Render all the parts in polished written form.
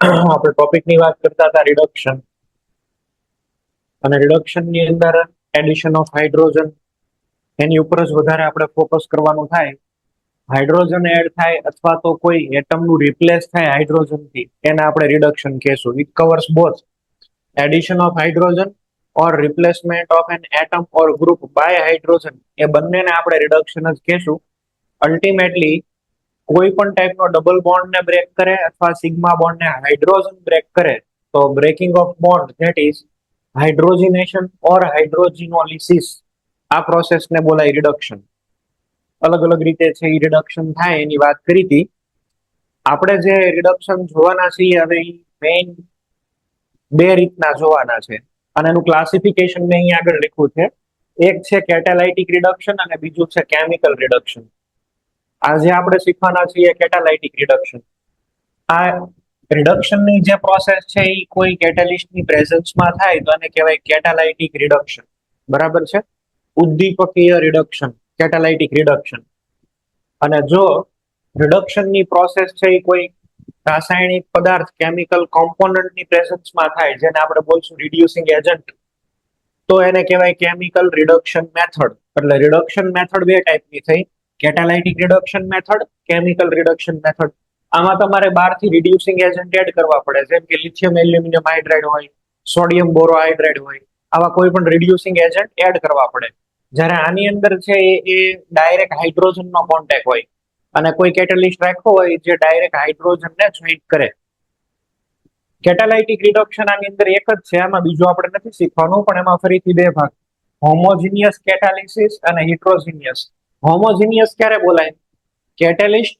આપણે ટોપિકની વાત કરતા હતા રિડક્શન, અને રિડક્શનની અંદર એડિશન ઓફ હાઇડ્રોજન એની ઉપર જ વધારે આપણે ફોકસ કરવાનું થાય. હાઇડ્રોજન એડ થાય અથવા તો કોઈ એટમનું રિપ્લેસ થાય હાઇડ્રોજનથી, એને આપણે રિડક્શન કહેશું. It covers both addition of hydrogen or replacement of an atom or group by hydrogen, એ બંનેને આપણે રિડક્શન જ કહેશું. અલ્ટિમેટલી કોઈ પણ ટાઈપનો ડબલ બોન્ડને બ્રેક કરે અથવા સિગ્મા બોન્ડને હાઇડ્રોજન બ્રેક કરે તો breaking of bond, that is hydrogenation or hydrogenolysis, આ પ્રોસેસને બોલાય રિડક્શન. અલગ અલગ રીતે છે એ રિડક્શન થાય એની વાત કરી હતી. આપણે જે રિડક્શન જોવાના છીએ હવે એ મેઇન બે રીતના જોવાના છે, અને એનું ક્લાસિફિકેશન મેં અહીં આગળ લખ્યું છે. એક છે કેટાલાઇટિક રિડક્શન અને બીજું છે કેમિકલ રિડક્શન. આજે આપણે શીખવાના છીએ કેટાલાઇટિક રિડક્શન. આ રિડક્શનની જે પ્રોસેસ છે એ કોઈ કેટાલિસ્ટની પ્રેઝન્સમાં થાય તો એને કહેવાય કેટાલાઇટિક રિડક્શન. બરાબર છે? ઉદ્દીપકીય રિડક્શન, કેટાલાઇટિક રિડક્શન. અને જો રિડક્શનની પ્રોસેસ છે એ કોઈ રાસાયણિક પદાર્થ, કેમિકલ કોમ્પોનન્ટની પ્રેઝન્સમાં થાય, જેને આપણે બોલશું રિડ્યુસિંગ એજન્ટ, તો એને કહેવાય કેમિકલ રિડક્શન મેથડ. એટલે રિડક્શન મેથડ બે ટાઈપની થઈ: catalytic reduction method, chemical reduction method. આમાં તમારે બહારથી રિડ્યુસિંગ એજન્ટ એડ કરવા પડે, જેમ કે લિથિયમ એલ્યુમિનિયમ હાઇડ્રાઇડ હોય, સોડિયમ બોરોહાઇડ્રાઇડ હોય, આવા કોઈ પણ રિડ્યુસિંગ એજન્ટ એડ કરવા પડે. જ્યારે આની અંદર છે એ ડાયરેક્ટ હાઇડ્રોજનનો કોન્ટેક્ટ હોય, અને કોઈ કેટાલિસ્ટ રાખ્યો હોય જે ડાયરેક્ટ હાઇડ્રોજનને જોઈન્ટ કરે. કેટાલાઇટિક રિડક્શન આની અંદર એક જ છે, આમાં બીજું આપણે નથી શીખવાનું, પણ એમાં ફરીથી બે ભાગ: હોમોજીનિયસ કેટાલિસિસ અને હિટ્રોજીનિયસ. હોમોજીનિયસ ક્યારે બોલાય? કેટાલિસ્ટ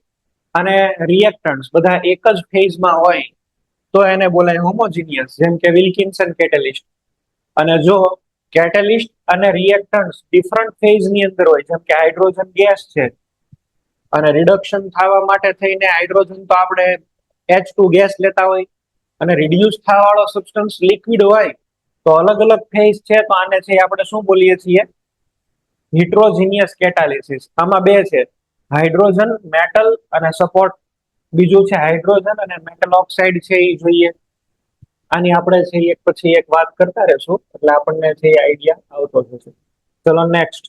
અને રિએક્ટન્ટ્સ બધા એક જ ફેઝમાં હોય તો એને બોલાય હોમોજીનિયસ, જેમ કે વિલ્કિન્સન કેટાલિસ્ટ. અને જો કેટાલિસ્ટ અને રિએક્ટન્ટ્સ ડિફરન્ટ ફેઝની અંદર હોય, જેમ કે હાઇડ્રોજન ગેસ છે અને રિડક્શન થવા માટે થઈને હાઇડ્રોજન તો આપણે H2 ગેસ લેતા હોય, અને રિડ્યુસ થવા વાળો સબસ્ટન્સ લિક્વિડ હોય, તો અલગ અલગ ફેઝ છે તો આને છે આપણે શું બોલીએ છીએ? હિટ્રોજીનિયસ કેટાલિસિસ. આમાં બે છે: હાઇડ્રોજન મેટલ અને સપોર્ટ. બીજું છે હાઇડ્રોજન અને મેટલ ઓક્સાઇડ છે એ જોઈએ. આની આપણે છે એક પછી એક વાત કરતા રહેશું, એટલે આપણને છે આઈડિયા આવતો જશે. ચલો નેક્સ્ટ.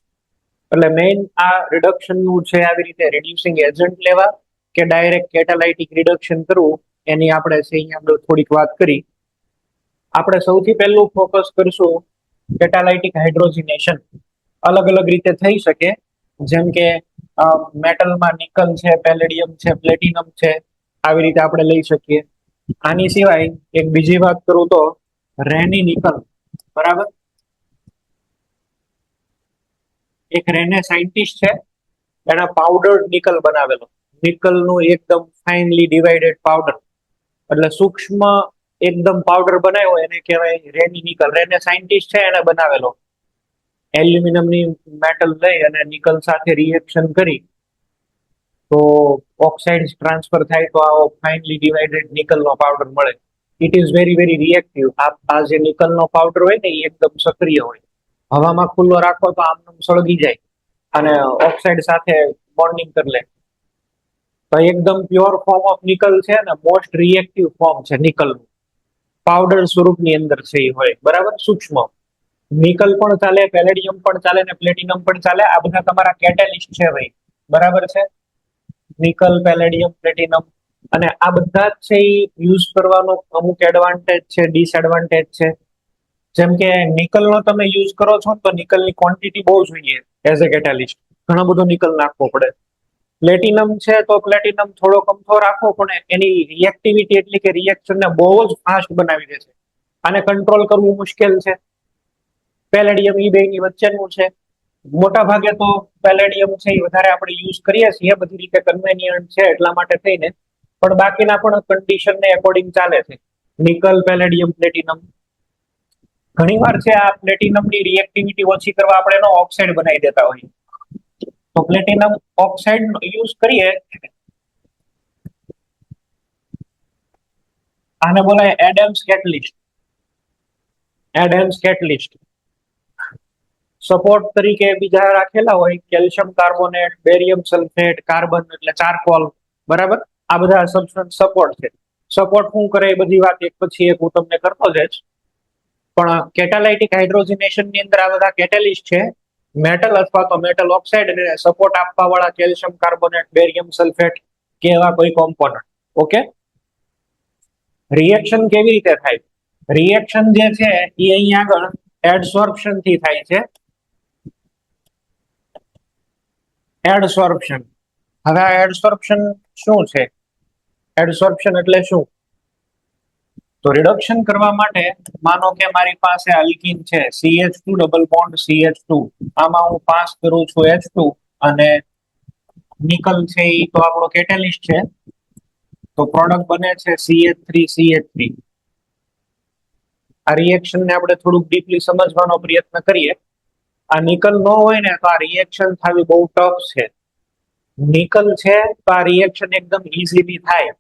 એટલે મેઇન આ રિડક્શન નું છે આવી રીતે રિડ્યુસિંગ એજન્ટ લેવા કે ડાયરેક્ટ કેટાલાઇટિક રિડક્શન કરવું, એની આપણે છે અહીંયા થોડીક વાત કરી. આપણે સૌથી પહેલું ફોકસ કરશું કેટાલાઇટિક હાઇડ્રોજિનેશન. અલગ અલગ રીતે થઈ શકે, જેમ કે મેટલમાં નિકલ છે, પેલેડિયમ છે, પ્લેટિનમ છે, આવી રીતે આપણે લઈ શકીએ. આની સિવાય એક બીજી વાત કરું તો રેની નિકલ. બરાબર? એક રેને સાયન્ટિસ્ટ છે, એના પાવડર નિકલ બનાવેલો. નિકલ નું એકદમ ફાઇનલી ડિવાઇડેડ પાવડર, એટલે સૂક્ષ્મ એકદમ પાવડર બનાવ્યો એને કહેવાય રેની નિકલ. રેને સાયન્ટિસ્ટ છે એને બનાવેલો. એલ્યુમિનિયમની મેટલ લઈ અને નિકલ સાથે રિએક્શન કરી તો ઓક્સાઇડ ટ્રાન્સફર થાય તો આવો ફાઇનલી ડિવાઇડેડ નિકલનો પાવડર મળે. It is very very reactive. આ જે નિકલનો પાવડર હોય ને એ એકદમ સક્રિય હોય. હવામાં ખુલ્લો રાખો તો આમ સળગી જાય અને ઓક્સાઇડ સાથે બોન્ડિંગ કરી લે. તો એકદમ પ્યોર ફોર્મ ઓફ નિકલ છે ને મોસ્ટ રિએક્ટિવ ફોર્મ છે નિકલનું. પાવડર સ્વરૂપની અંદર છે એ હોય. બરાબર? સૂક્ષ્મ નિકલ પણ ચાલે, પેલેડિયમ પણ ચાલે ને પ્લેટિનમ પણ ચાલે. આ બધા તમારા કેટાલિસ્ટ છે ભાઈ. બરાબર છે? નિકલ, પેલેડિયમ, પ્લેટિનમ, અને આ બધા જ છે એ યુઝ કરવાનો અમુક એડવાન્ટેજ છે, ડિસએડવાન્ટેજ છે. જેમ કે નિકલનો તમે યુઝ કરો છો તો નિકલની ક્વોન્ટિટી બહુ જોઈએ એઝ અ કેટાલિસ્ટ. ઘણો બધો નિકલ નાખવો પડે. પ્લેટિનમ છે તો પ્લેટિનમ થોડો કમથો રાખવો, પણ એની રિએક્ટિવિટી એટલે કે રિએક્શનને બહુ જ ફાસ્ટ બનાવી દે છે. આને કંટ્રોલ કરવું મુશ્કેલ છે. પેલેડિયમ એ બેની વચ્ચેનું છે. મોટા ભાગે તો પેલેડિયમ છે એ વધારે આપણે યુઝ કરીએ છીએ, બધી રીતે કન્વેનિયન્ટ છે એટલા માટે થઈને, પણ બાકીના પણ કન્ડિશનને એકોર્ડિંગ ચાલે છે. Nickel, palladium, platinum. ઘણીવાર છે આ પ્લેટિનમની રિએક્ટિવિટી ઓછી કરવા આપણે એનો ઓક્સાઇડ બનાવી દેતા હોઈએ. તો પ્લેટિનમ ઓક્સાઇડ યુઝ કરીએ, આને બોલાય Adam's catalyst. Adam's catalyst. Support તરીકે બીજા રાખેલા હોય calcium carbonate, barium sulphate, carbon એટલે ચારકોલ. બરાબર? આ બધા સબસ્ટન્સ સપોર્ટ છે. સપોર્ટ શું કરે એ બધી વાત એક પછી એક હું તમને કરતો જઈશ. પણ કેટાલાઇટિક હાઇડ્રોજનેશન ની અંદર આ બધા કેટેલિસ્ટ છે, મેટલ અથવા તો મેટલ ઓક્સાઇડ અને સપોર્ટ આપવા વાળા કેલ્શિયમ કાર્બોનેટ, બેરિયમ સલ્ફેટ કે એવા કોઈ કોમ્પોનન્ટ. ઓકે, રિએક્શન કેવી રીતે થાય? રિએક્શન જે છે એ અહીંયા આગળ એડસોર્પ્શન થી થાય છે. એડસોર્પ્શન. હવે આ એડસોર્પ્શન શું છે? એડસોર્પ્શન એટલે શું? તો રિડક્શન કરવા માટે માનો કે મારી પાસે આલ્કીન છે CH2 ડબલ બોન્ડ CH2, આમાં હું પાસ કરું છું H2 અને નિકલ છે એ તો આપણો કેટેલિસ્ટ છે, તો પ્રોડક્ટ બને છે CH3CH3. આ રિએક્શન ને આપણે થોડુંક ડીપલી સમજવાનો પ્રયત્ન કરીએ. આ નિકલ ન હોય ને તો આ રિએક્શન થવી બહુ ટફ છે. નિકલ છે તો આ રિએક્શન એકદમ ઈઝીલી થાય.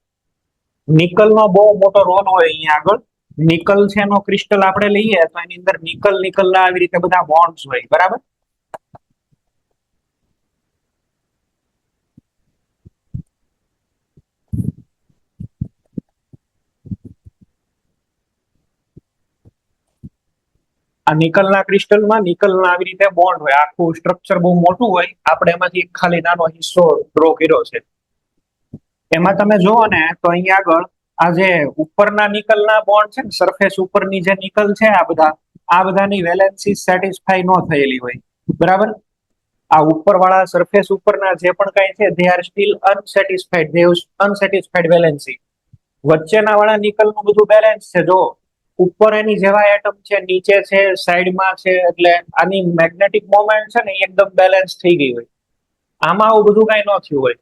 નિકલ નો બહુ મોટો રોલ હોય અહીંયા આગળ. નિકલ છે એનો ક્રિસ્ટલ આપણે લઈએ તો એની અંદર નિકલ નિકલ ના આવી રીતે બધા બોન્ડ્સ હોય, બરાબર. આ નિકલના ક્રિસ્ટલમાં નિકલના આવી રીતે બોન્ડ હોય, આખું સ્ટ્રક્ચર બહુ મોટું હોય. આપણે એમાંથી એક ખાલી નાનો હિસ્સો ડ્રો કર્યો છે. એમાં તમે જુઓ ને તો અહીંયા આગળ આ જે ઉપરના નિકલના બોન્ડ છે ને, સરફેસ ઉપરની જે નિકલ છે, આ બધાની વેલેન્સી સેટિસ્ફાઈ ન થયેલી હોય, બરાબર. આ ઉપરવાળા સરફેસ ઉપરના જે પણ કઈ છે they are still unsatisfied, they unsatisfied valency. વચ્ચેના વાળા નિકલનું બધું બેલેન્સ છે. જો ઉપર એની જેવા એટમ છે, નીચે છે, સાઈડમાં છે, એટલે આની મેગ્નેટિક મોમેન્ટ છે ને એકદમ બેલેન્સ થઈ ગઈ હોય. આમાં આવું બધું કઈ ન થયું હોય.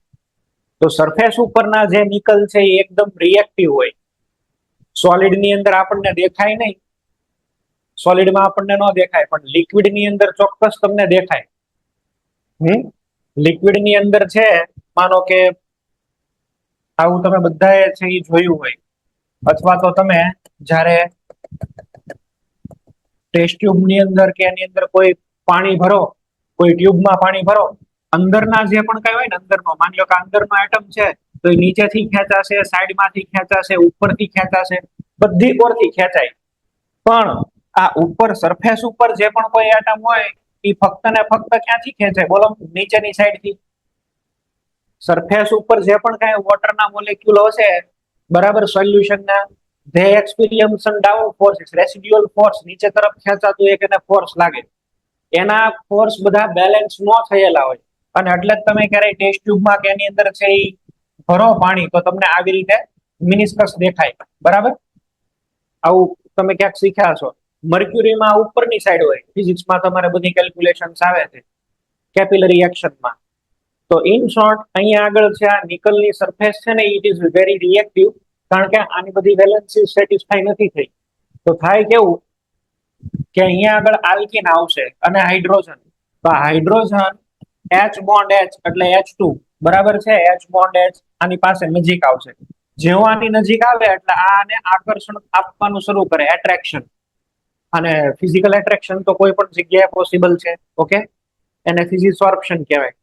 તો સરફેસ ઉપરના જે નિકલ છે એ એકદમ રિએક્ટિવ હોય. સોલિડ ની અંદર આપણને દેખાય નહીં, સોલિડમાં આપણને ન દેખાય, પણ લિક્વિડ ની અંદર ચોક્કસ તમને દેખાય. લિક્વિડ ની અંદર છે, માનો કે આવું તમે બધાએ છે એ જોયું હોય, અથવા તો તમે જ્યારે ટેસ્ટ ટ્યુબ ની અંદર કે એની અંદર કોઈ પાણી ભરો, કોઈ ટ્યુબમાં પાણી ભરો, અંદરના જે પણ કઈ હોય ને અંદરનો, માની લો કે અંદરનો એટમ છે તો એ નીચેથી ખેંચાશે, સાઈડમાંથી ખેંચાશે, ઉપરથી ખેંચાશે, બધી કોરથી ખેંચાય. પણ આ ઉપર સરફેસ ઉપર જે પણ કોઈ એટમ હોય એ ફક્ત ને ફક્ત ક્યાંથી ખેંચાય? બોલો, નીચેની સાઈડથી. સરફેસ ઉપર જે પણ કઈ વોટરના મોલેક્યુલ હશે, બરાબર, સોલ્યુશનના, they experience some down forces, residual force, નીચે તરફ ખેંચાતું એક એને ફોર્સ લાગે. એના ફોર્સ બધા બેલેન્સ ન થયેલા હોય, અને એટલે જ તમે ક્યારેય ટેસ્ટ ટ્યુબમાં કે એની અંદર છે એ ભરો પાણી તો તમને આવી રીતે મિનિસ્કસ દેખાય, બરાબર. આવું તમે ક્યાંક શીખ્યા છો. મર્ક્યુરીમાં ઉપરની સાઈડ હોય, ફિઝિક્સમાં તમારે બધી કેલ્ક્યુલેશન્સ આવે છે કેપિલરી એક્શનમાં. તો ઇન શોર્ટ અહીંયા આગળ છે આ નિકલની સરફેસ છે ને, ઇટ ઇઝ વેરી રિએક્ટિવ, કારણ કે આની બધી વેલેન્સી સેટિસ્ફાઈ નથી થઈ. તો થાય કેવું કે અહીંયા આગળ આલ્કીન આવશે અને હાઇડ્રોજન. તો હાઇડ્રોજન H બોન્ડ H એટલે H2, બરાબર છે. H બોન્ડ H આની પાસે નજીક આવશે. જેવો આની નજીક આવે એટલે આને આકર્ષણ આપવાનું શરૂ કરે, એટ્રેક્શન. અને ફિઝિકલ એટ્રેક્શન તો કોઈ પણ જગ્યાએ પોસિબલ છે. ઓકે, એને ફિઝિસોર્પ્શન કહેવાય.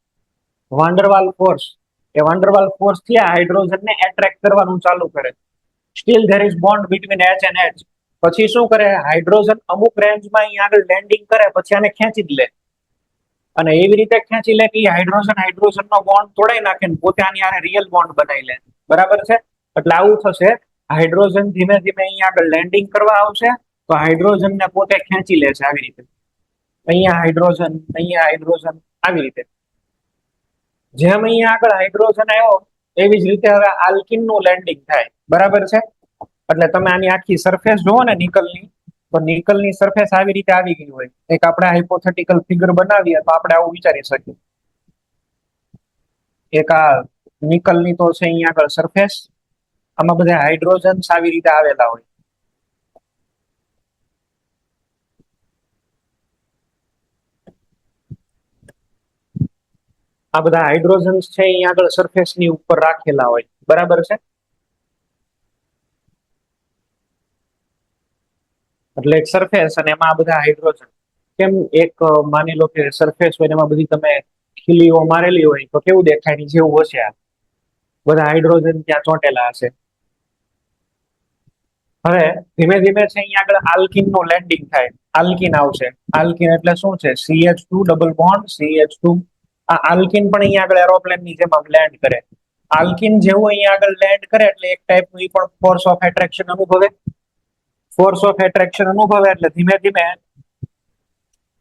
વાન્ડરવાલ ફોર્સ, એ વાન્ડરવાલ ફોર્સ થી આ હાઇડ્રોજનને એટ્રેક્ટ કરવાનું ચાલુ કરે. Steel there is bond between H and H. પછી શું કરે? હાઇડ્રોજન અમુક રેન્જમાં અહીંયા આગળ લેન્ડિંગ કરે, પછી આને ખેંચી જ લે. અને એવી રીતે ખેંચી લે કે હાઇડ્રોજન નો બોન્ડ તોડાઈ નાખે ને પોતે આની આને રિયલ બોન્ડ બનાવી લે, બરાબર છે. એટલે આવું થશે. હાઇડ્રોજન ધીમે ધીમે અહીંયા આગળ લેન્ડિંગ કરવા આવશે, તો હાઇડ્રોજન ને પોતે ખેંચી લે છે આવી રીતે. અહીંયા હાઇડ્રોજન આવી રીતે. જેમ અહીંયા આગળ હાઇડ્રોજન આવ્યો એવી જ રીતે હવે આલ્કીન નું લેન્ડિંગ થાય, બરાબર છે. એટલે તમે આની આખી સરફેસ જુઓ ને નિકલની, તો નિકલની સરફેસ આવી રીતે આવી ગઈ હોય. એક આપણે હાઇપોથેટિકલ ફિગર બનાવીએ તો આપણે આવું વિચારી શકીએ. એક આ નિકલની તો છે અહીંયા આગળ સરફેસ, આમાં બધા હાઇડ્રોજન્સ આવી રીતે આવેલા હોય. આ બધા હાઇડ્રોજન્સ છે અહીંયા આગળ સરફેસ ની ઉપર રાખેલા હોય, બરાબર છે. એટલે એક સરફેસ અને એમાં આ બધા હાઇડ્રોજન. કેમ? એક માની લો કે સરફેસ હોય એમાં બધી તમે ખીલીઓ મારેલી હોય તો કેવું દેખાય? ની જેવું હશે. આ બધા હાઇડ્રોજન ત્યાં ચોંટેલા હશે. હવે ધીમે ધીમે છે અહીંયા આગળ આલ્કીન નું લેન્ડિંગ થાય, આલ્કીન આવશે. આલ્કીન એટલે શું છે? CH2 double bond CH2. આ આલ્કીન પણ અહીંયા આગળ એરોપ્લેન ની જેમ આમ લેન્ડ કરે. આલ્કીન જેવું અહીંયા આગળ લેન્ડ કરે એટલે એક ટાઈપનું ઈ પણ ફોર્સ ઓફ એટ્રેક્શન અનુભવે. ફોર્સ ઓફ એટ્રેક્શન અનુભવે એટલે ધીમે ધીમે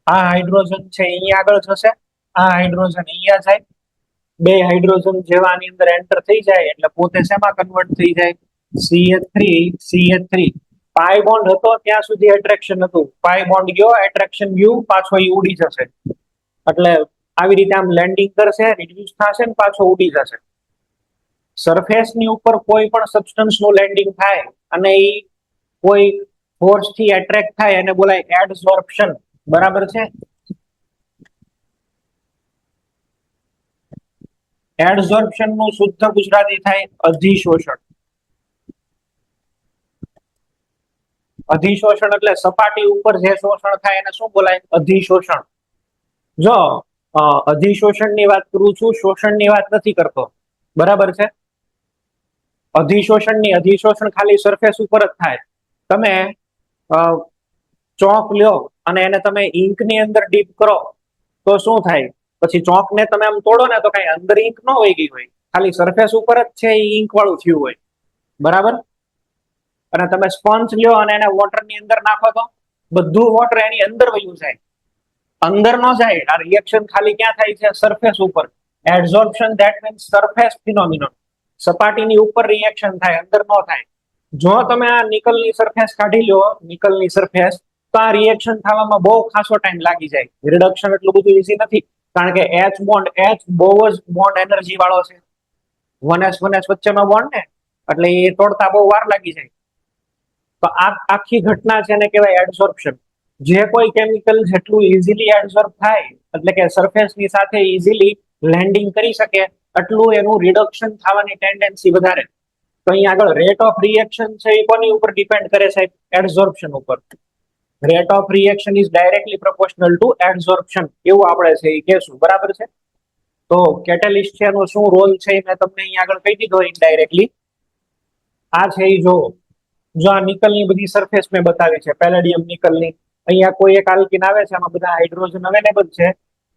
આ હાઇડ્રોજન છે અહીંયા આગળ જશે, આ હાઇડ્રોજન અહીંયા જાય. બે હાઇડ્રોજન જેવા આની અંદર એન્ટર થઈ જાય એટલે પોતે શેમાં કન્વર્ટ થઈ જાય? CH3 પાઈ બોન્ડ હતો ત્યાં સુધી એટ્રેક્શન હતું, પાઈ બોન્ડ ગયો, એટ્રેક્શન ગયું, પાછો ઈ ઉડી જશે. એટલે આવી રીતે આમ લેન્ડિંગ કરશે, રિડ્યુસ થશે ને પાછો ઉડી જશે. સરફેસ ની ઉપર કોઈ પણ સબસ્ટન્સ નું લેન્ડિંગ થાય અને ઈ કોઈ ફોર્સ થી એટ્રેક્ટ થાય એને બોલાય એડસોર્પ્શન. બરાબર છે? એડસોર્પ્શન નું શુદ્ધ ગુજરાતી થાય અધિશોષણ. અધિશોષણ એટલે સપાટી ઉપર જે શોષણ થાય એને શું બોલાય? અધિશોષણ. જો અધિશોષણ ની વાત કરું છું, શોષણ ની વાત નથી કરતો. બરાબર છે? અધિશોષણ ખાલી સરફેસ ઉપર જ થાય. તમે ચોક લ્યો અને એને તમે ઇંક ની અંદર ડીપ કરો તો શું થાય? પછી ચોક ને તમે આમ તોડો ને તો કઈ અંદર ઇંક ન વહી ગઈ હોય, ખાલી સરફેસ ઉપર જ છે એ ઇંક વાળું થયું હોય. બરાબર? અને તમે સ્પંચ લ્યો અને એને વોટર ની અંદર નાખો તો બધું વોટર એની અંદર વયું જાય, અંદર ન જાય. આ રિએક્શન ખાલી ક્યાં થાય છે? સરફેસ ઉપર. એડઝોર્પ્શન ધેટ મીન્સ સરફેસ ફિનોમિનન. સપાટીની ઉપર રિએક્શન થાય, અંદર ન થાય. જો તમે આ નિકલની સરફેસ કાઢી લો, નિકલની સરફેસ, તો આ રિએક્શન થવામાં બહુ ખાસો ટાઈમ લાગી જાય. રિડક્શન એટલું બધું ઈઝી નથી, કારણ કે H બહુ જ બોન્ડ એનર્જી વાળો છે. 1s વચ્ચેનો બોન્ડ ને, એટલે એ તોડતા બહુ વાર લાગી જાય. તો આ આખી ઘટના છે એને કહેવાય એડસોર્પ્શન. જે કોઈ કેમિકલ જેટલું ઇઝીલી એડસોર્બ થાય, એટલે કે સરફેસની સાથે ઇઝીલી લેન્ડિંગ કરી શકે, એટલું એનું રિડક્શન થવાની ટેન્ડન્સી વધારે. તો અહીંયા આગળ રેટ ઓફ રિએક્શન છે એ કોની ઉપર ડિપેન્ડ કરે છે? એડસોર્પ્શન ઉપર. Rate of reaction is directly proportional to adsorption, એવું આપણે છે એ કહેશું. બરાબર છે? તો કેટેલિસ્ટ છે એનો શું રોલ છે મેં તમને અહીંયા આગળ કહી દીધો ઇનડાયરેક્ટલી. આ છે એ જો આ નિકલની બધી સરફેસ મેં બતાવી છે, પેલેડિયમ નિકલની. અહીંયા કોઈ એક આલ્કીન આવે છે, આમાં બધા હાઇડ્રોજન અવેલેબલ છે.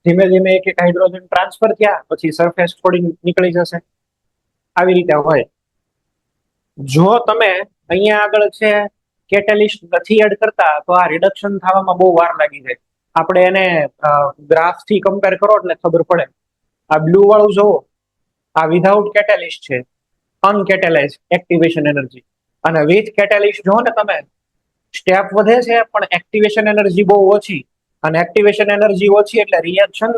ધીમે ધીમે એક એક હાઇડ્રોજન ટ્રાન્સફર થયા પછી સરફેસ થોડી નીકળી જશે. આવી રીતે હોય. જો તમે અહીંયા આગળ છે કેટેલિસ્ટ નથી એડ કરતા તો આ રિડક્શન થવામાં બહુ વાર લાગી જાય. આપણે એને ગ્રાફ થી કમ્પેર કરો એટલે ખબર પડે. આ બ્લુ વાળું જોવો, આ વિધાઉટ કેટેલિસ્ટ છે, અનકેટેલાઇઝ એક્ટિવેશન એનર્જી. અને વિથ કેટેલિસ્ટ જો ને તમે, સ્ટેપ વધે છે પણ એક્ટિવેશન એનર્જી બહુ ઓછી. અને એક્ટિવેશન એનર્જી ઓછી એટલે રિએક્શન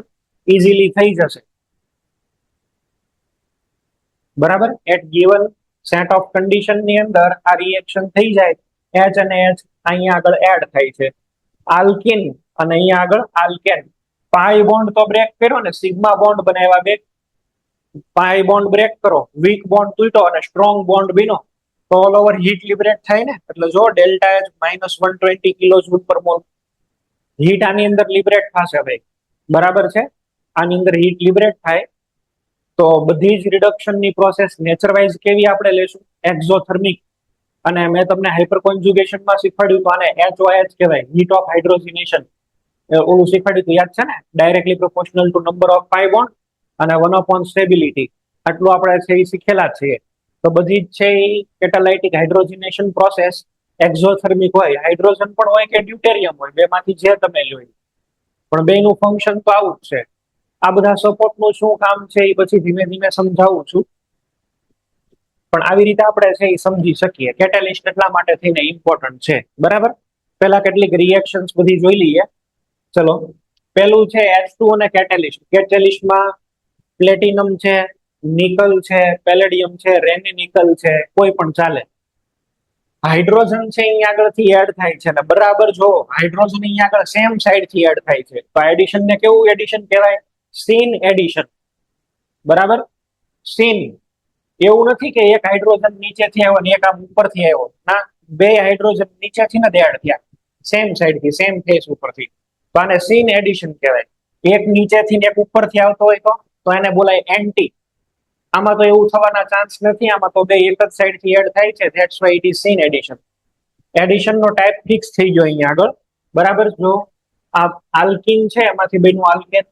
ઇઝીલી થઈ જશે. બરાબર? At given set of condition ની અંદર આ રિએક્શન થઈ જાય. H અને H અહીંયા આગળ એડ થાય છે, આલ્કીન અને અહીંયા આગળ આલ્કેન. પાઈ બોન્ડ તો બ્રેક કર્યો ને, સિગ્મા બોન્ડ બનાવ્યા બે. પાઈ બોન્ડ બ્રેક કરો, વીક બોન્ડ તૂટ્યો અને સ્ટ્રોંગ બોન્ડ બન્યો, તો ઓલ ઓવર હીટ લિબરેટ થાય ને. એટલે જો ડેલ્ટા H -120 કિલો જૂલ પર મોલ હીટ આની અંદર લિબરેટ થશે ભાઈ. બરાબર છે? આની અંદર હીટ લિબરેટ થાય. તો બધી જ રિડક્શનની પ્રોસેસ નેચર વાઇઝ કેવી આપણે લેશું? એક્ઝોથર્મિક. અને મેં તમને હાઇપર કોન્જુગેશનમાં શીખવાડ્યું તો આને HOH કહેવાય, હીટ ઓફ હાઇડ્રોજનેશન. ઓલું શીખવાડ્યું તો યાદ છે ને? Directly proportional two number of pi bond અને 1 સ્ટેબિલિટી. આટલું આપણે છે એ શીખેલા જ છીએ. તો બધી જ છે એ કેટાલાઇટિક હાઇડ્રોજનેશન પ્રોસેસ એક્ઝોથર્મિક હોય. હાઇડ્રોજન પણ હોય કે ડ્યુટેરિયમ હોય, બેમાંથી જે તમે લો, પણ બેનું ફંક્શન તો આવું જ છે. આ બધા સપોર્ટનું શું કામ છે એ પછી ધીમે ધીમે સમજાવું છું, પણ આવી રીતે આપણે છે એ સમજી શકીએ. કેટેલિસ્ટ એટલા માટે થઈને ઇમ્પોર્ટન્ટ છે. બરાબર? પહેલા કેટલીક રિએક્શન્સ બધી જોઈ લઈએ. ચલો, પહેલું છે H2 અને કેટેલિસ્ટ. કેટેલિસ્ટમાં પ્લેટિનમ છે, નિકલ છે, પેલેડિયમ છે, રેની નિકલ છે, કોઈ પણ ચાલે. હાઇડ્રોજન છે અહીંયા આગળથી એડ થાય છે ને, બરાબર જો હાઇડ્રોજન અહીંયા આગળ સેમ સાઈડ થી એડ થાય છે. તો એડિશન ને કેવું એડિશન કહેવાય? Scene addition. બરાબર? સીન. એવું નથી કે એક હાઇડ્રોજન નીચેથી આવ્યો ને એક આમ ઉપરથી આવ્યો. ના, બે હાઇડ્રોજન નીચેથી નથી એડ થયા, સેમ સાઈડ થી, સેમ ફેસ ઉપરથી. તો આને સીન એડિશન કહેવાય. એક નીચેથી ને એક ઉપરથી આવતો હોય તો એને બોલાય એન્ટી. આમાં તો એવું થવાના ચાન્સ નથી. આમાં તો બે એક જ સાઈડ થી એડ થાય છે, that's why it is syn addition. Addition નો ટાઈપ ફિક્સ થઈ ગયો અહીંયા આગળ, બરાબર. જો આ આલ્કીન છે એમાંથી બન્યું આલ્કેન.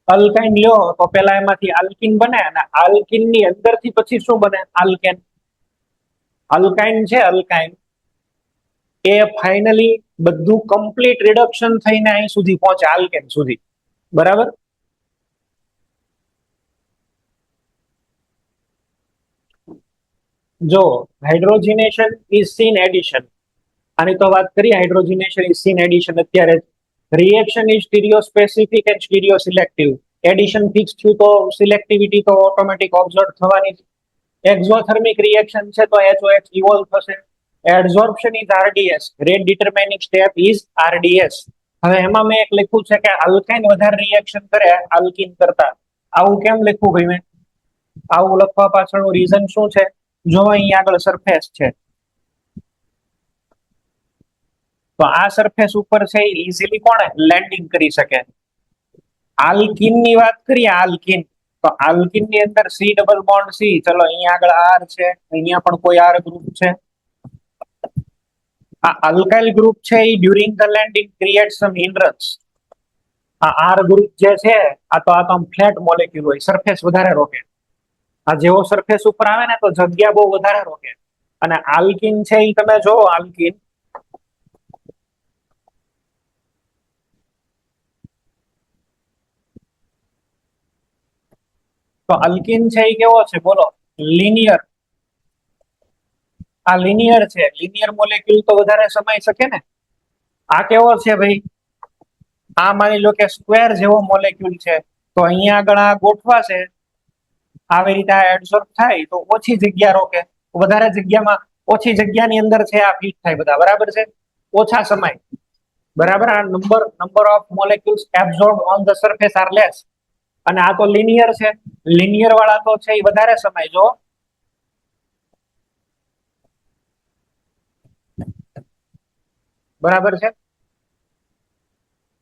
અલ્કાઇન લ્યો તો પેલા એમાંથી આલ્કીન બને, અને આલ્કીન ની અંદરથી પછી શું બને? આલ્કેન. અલ્કાઇન છે અલ્કાઇન, એ ફાઇનલી બધું કમ્પ્લીટ રિડક્શન થઈને અહીં સુધી પહોંચે, આલ્કેન સુધી, બરાબર. જો હાઇડ્રોજિનેશન ઇઝ સીન એડિશન, આની તો વાત કરી, હાઇડ્રોજિનેશન ઇઝ સીન એડિશન અત્યારે. Reaction is stereo specific and stereo selective. Addition fix થયું તો સિલેક્ટિવિટી તો ઓટોમેટિક ઓબ્ઝર્વ થવાની જ. એક્ઝોથર્મિક રિએક્શન છે તો HOH ઇવોલ્વ થશે. Adsorption is RDS, rate determining step is RDS. હવે એમાં મેં એક લખ્યું છે કે આલ્કાઇન વધારે રિએક્શન કરે આલ્કીન કરતા. આવું કેમ લખ્યું ભાઈ મેં? આવું લખવા પાછળનું રીઝન શું છે? જો અહીં આગળ સરફેસ છે, તો આ સરફેસ ઉપર છે ઇઝીલી કોણ લેન્ડિંગ કરી શકે? આલ્કીન ની વાત કરીએ, આલ્કીન, તો આલ્કીન ની અંદર C ડબલ બોન્ડ C, ચલો અહીંયા આગળ R છે, અહીંયા પણ કોઈ R ગ્રુપ છે. આ અલ્કાઇલ ગ્રુપ છે એ ડ્યુરિંગ ધ લેન્ડિંગ ક્રિએટ સમ હિન્ડ્રન્સ. આ R ગ્રુપ જે છે આ તો ફ્લેટ મોલેક્યુલ હોય, સરફેસ વધારે રોકે. આ જેવો સરફેસ ઉપર આવે ને તો જગ્યા બહુ વધારે રોકે. અને આલ્કીન છે એ તમે જો, આલ્કીન તો આલ્કીન છે એ કેવો છે બોલો? લિનિયર. આ લિનિયર છે, લિનિયર મોલેક્યુલ તો વધારે સમાઈ શકે ને. આ કેવો છે ભાઈ? આ માની લો કે સ્ક્વેર જેવો મોલેક્યુલ છે, તો અહીંયા આગળ આ ગોઠવાશે, આવી રીતે આ એડસોર્બ થાય તો ઓછી જગ્યા રોકે, વધારે જગ્યામાં ઓછી જગ્યાની અંદર છે આ ફિટ થાય બધા, બરાબર છે, ઓછા સમય, બરાબર. આ number of molecules absorb on the surface are less. અને આ તો લિનિયર છે, લિનિયર વાળા તો છે એ વધારે સમય, જો બરાબર છે.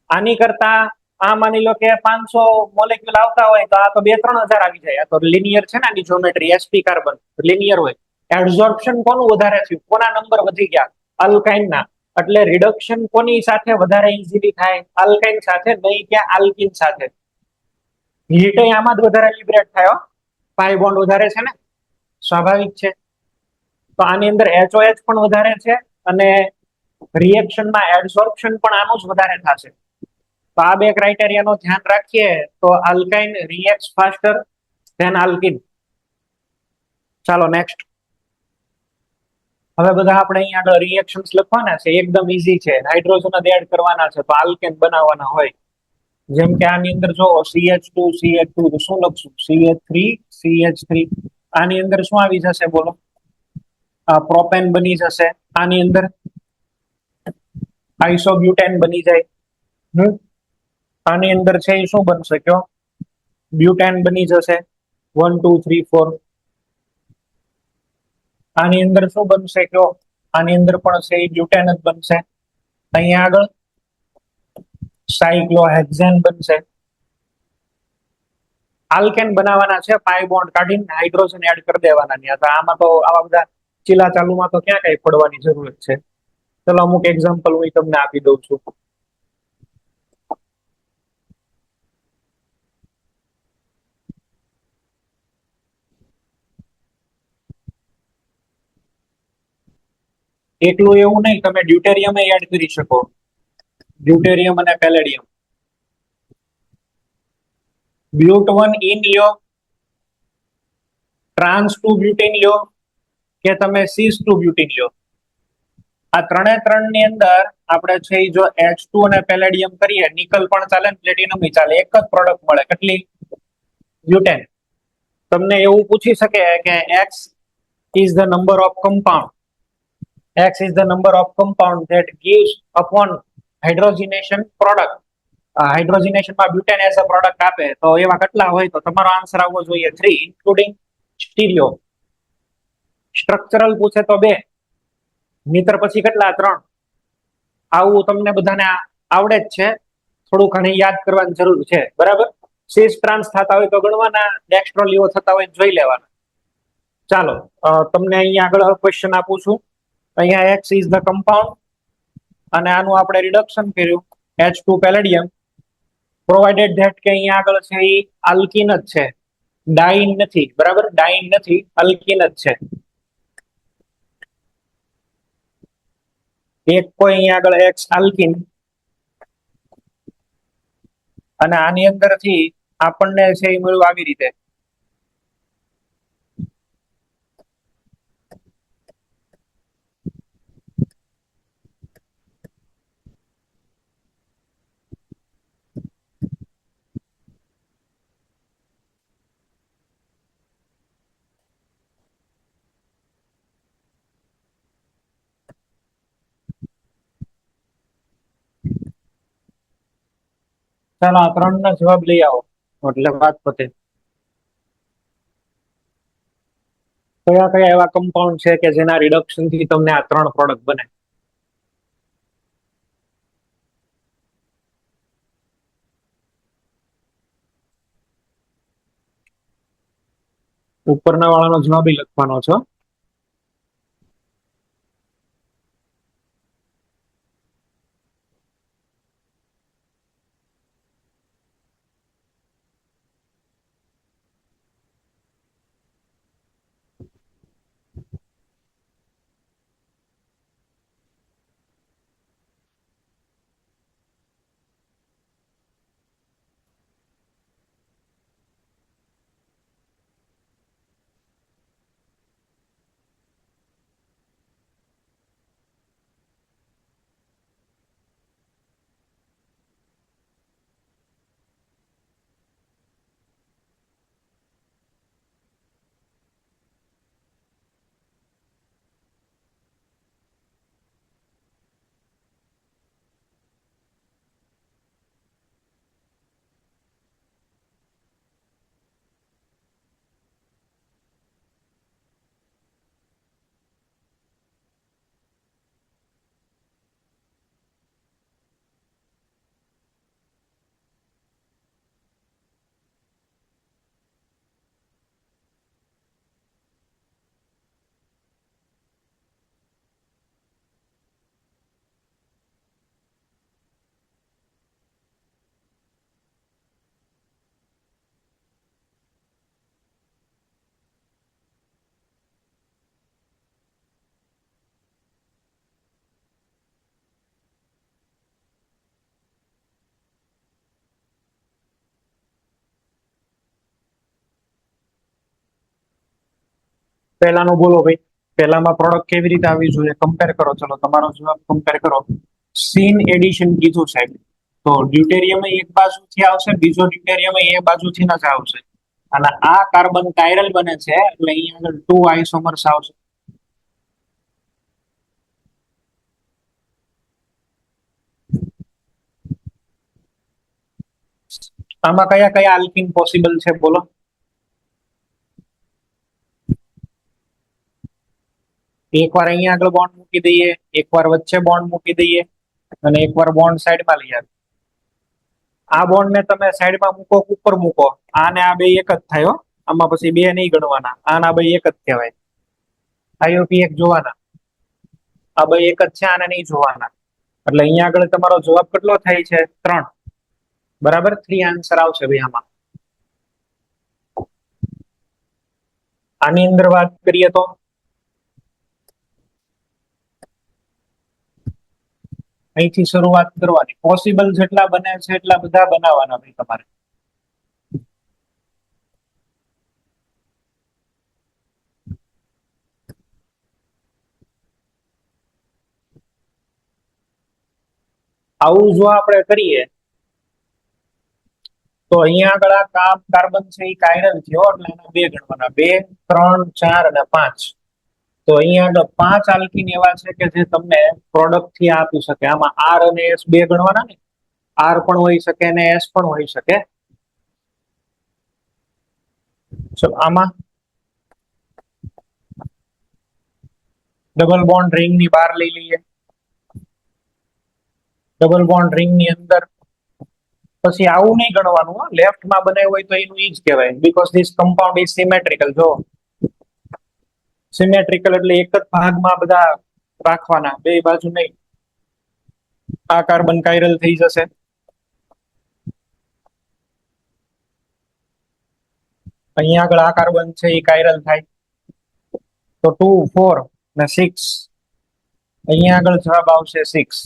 આની કરતા આ માની લો કે 500 મોલેક્યુલ આવતા હોય તો આ તો 2-3 હજાર આવી જાય. આ તો લિનિયર છે ને, આની જ્યોમેટ્રી sp કાર્બન લિનિયર હોય. એડઝોર્પ્શન કોનું વધારે થયું? કોના નંબર વધી ગયા? અલ્કાઇન ના. એટલે રિડક્શન કોની સાથે વધારે ઇઝીલી થાય? અલ્કાઇન સાથે, નહીં કે આલ્કીન સાથે. હીટ આમાં જ વધારે લિબરેટ થાય, પાઈ બોન્ડ વધારે છે ને, સ્વાભાવિક છે. તો આની અંદર HOH પણ વધારે છે, અને રિએક્શનમાં એડઝોર્પ્શન પણ આનું જ વધારે થશે. તો આ બે ક્રાઇટેરિયાનો ધ્યાન રાખીએ તો આલ્કાઇન રિએક્ટ્સ ફાસ્ટર ધેન આલ્કીન. ચાલો નેક્સ્ટ. હવે બધા આપણે અહીંયા આગળ રિએક્શન્સ લખવાના છે, એકદમ ઈઝી છે. હાઇડ્રોજન જ એડ કરવાના છે તો આલ્કેન બનાવવાના હોય. જેમ કે આની અંદર જો CH2 CH2 તો શું લખશું? CH3 CH3. આની અંદર શું આવી જશે બોલો? પ્રોપેન બની જશે. આની અંદર આઇસોબ્યુટેન બની જાય. આની અંદર છે એ શું બનશે કયો? બ્યુટેન બની જશે. 1 2 3 4. આની અંદર શું બનશે કયો? આની અંદર પણ છે એ બ્યુટેન જ બનશે. અહીંયા આગળ સાયક્લોહેક્સેન બનશે. આલ્કેન બનાવવાના છે, પાઈ બોન્ડ કાઢીને હાઇડ્રોજન એડ કરી દેવાના. તો આમાં તો આવા બધા ચીલા ચાલુમાં તો ક્યાં કઈ પડવાની જરૂરત છે. ચલો અમુક એક્ઝામ્પલ હું તમને આપી દઉં છું. એકલું એવું નહીં, તમે ડ્યુટેરિયમ એડ કરી શકો. ડ્યુટેરિયમ અને પેલેડિયમ. બ્યુટ 1 ઇન લ્યો, ટ્રાન્સ 2 બ્યુટેન લ્યો, કે તમે સીસ 2 બ્યુટેન લ્યો. આ ત્રણ ની અંદર આપણે છે જો H2 અને પેલેડિયમ કરીએ, નિકલ પણ ચાલે ને પ્લેટિનમ બી ચાલે, એક જ પ્રોડક્ટ મળે. કેટલી? બ્યુટેન. તમને એવું પૂછી શકે કે X is the number of compound, X is the number of compound that gives upon hydrogenation product. હાઇડ્રોજિનેશનમાં બ્યુટેન એઝ અ પ્રોડક્ટ આપે તો એવા કેટલા હોય? તો તમારો આન્સર આવવો જોઈએ 3 ઇન્ક્લુડિંગ સ્ટીરિયો. સ્ટ્રક્ચરલ પૂછે તો 2, નહીતર પછી કેટલા? 3. આવું તમને બધાને આવડે જ છે, થોડું ઘણી યાદ કરવાની જરૂર છે, બરાબર. સિસ ટ્રાન્સ થતા હોય તો ગણવાના, ડેક્સ્ટ્રોલિયો થતા હોય જોઈ લેવાના. ચાલો તમને અહીંયા આગળ ક્વેશ્ચન આપું છું. અહીંયા X ઇઝ ધ કમ્પાઉન્ડ અને આનું આપણે રિડક્શન કર્યું H2 પેલેડિયમ, પ્રોવાઇડેડ ધેટ કે અહીંયા આગળ છે એ આલ્કીન જ છે, ડાઇન નથી. બરાબર, ડાઇન નથી, આલ્કીન જ છે. એક કોઈ અહીંયા આગળ X આલ્કીન અને આની અંદરથી આપણને છે એ મળ્યું આવી રીતે. ચાલો આ 3 ના જવાબ લઈ આવો એટલે વાત પતે. કયા કયા એવા કમ્પાઉન્ડ છે કે જેના રિડક્શન થી તમને આ 3 પ્રોડક્ટ બને? ઉપરના વાળાનો જવાબ લખવાનો છો. પહેલાનું બોલો ભાઈ, પહેલામાં પ્રોડક્ટ કેવી રીતે આવી જોઈએ કમ્પેર કરો. ચલો તમારો જવાબ કમ્પેર કરો. સીન એડિશન કીધું સાહેબ, તો ડ્યુટેરિયમ એક બાજુથી આવશે, બીજો ડ્યુટેરિયમ એ બાજુથી જ આવશે અને આ કાર્બન કાયરલ બને છે એટલે અહીંયા આગળ 2 આઇસોમર્સ આવશે. આમાં કયા કયા આલ્કીન પોસિબલ છે બોલો? એકવાર અહીંયા આગળ બોન્ડ મૂકી દઈએ, એકવાર વચ્ચે બોન્ડ મૂકી દઈએ અને એકવાર બોન્ડ સાઈડમાં લઈ આવીએ. આ બોન્ડ ને તમે સાઈડમાં મૂકો, ઉપર મૂકો, આને આ બે એક જ થાય. આમાં પછી બે નહીં ગણવાના, આના બે એક જ કહેવાય. આઈઓપી એક જોવાના, આ બે એક જ છે, આને નહીં જોવાના. એટલે અહીંયા આગળ તમારો જવાબ કેટલો થાય છે? 3. બરાબર, 3 આન્સર આવશે ભાઈ આમાં. આની અંદર વાત કરીએ તો અહીંથી શરૂઆત કરવાની. પોસિબલ જેટલા બને છે એટલા બધા બનાવવાના ભાઈ તમારે. આવું જો આપણે કરીએ તો અહીંયા આગળ આ કાર્બન છે એ કાયરલ થયો એટલે એના બે ગણવાના, 2, 3, 4 અને 5. તો અહીંયા આગળ 5 આલ્કીન એવા છે કે જે તમને પ્રોડક્ટ થી આપી શકે. આમાં આર અને એસ બે ગણવાના ને, આર પણ હોઈ શકે અને એસ પણ હોઈ શકે. આમાં ડબલ બોન્ડ રિંગ ની બહાર લઈ લઈએ, ડબલ બોન્ડ રિંગ ની અંદર. પછી આવું નહીં ગણવાનું, લેફ્ટ માં બનાવ્યું હોય તો એનું ઈ જ કહેવાય, because this compound is symmetrical. જો સિમેટ્રિકલ એટલે એક જ ભાગમાં બધા રાખવાના, બે બાજુ નહીં. આ કાર્બન કાયરલ થઈ જશે, અહીંયા આગળ આ કાર્બન છે એ કાયરલ થાય, તો 2 4 ને 6, અહીંયા આગળ જવાબ આવશે 6.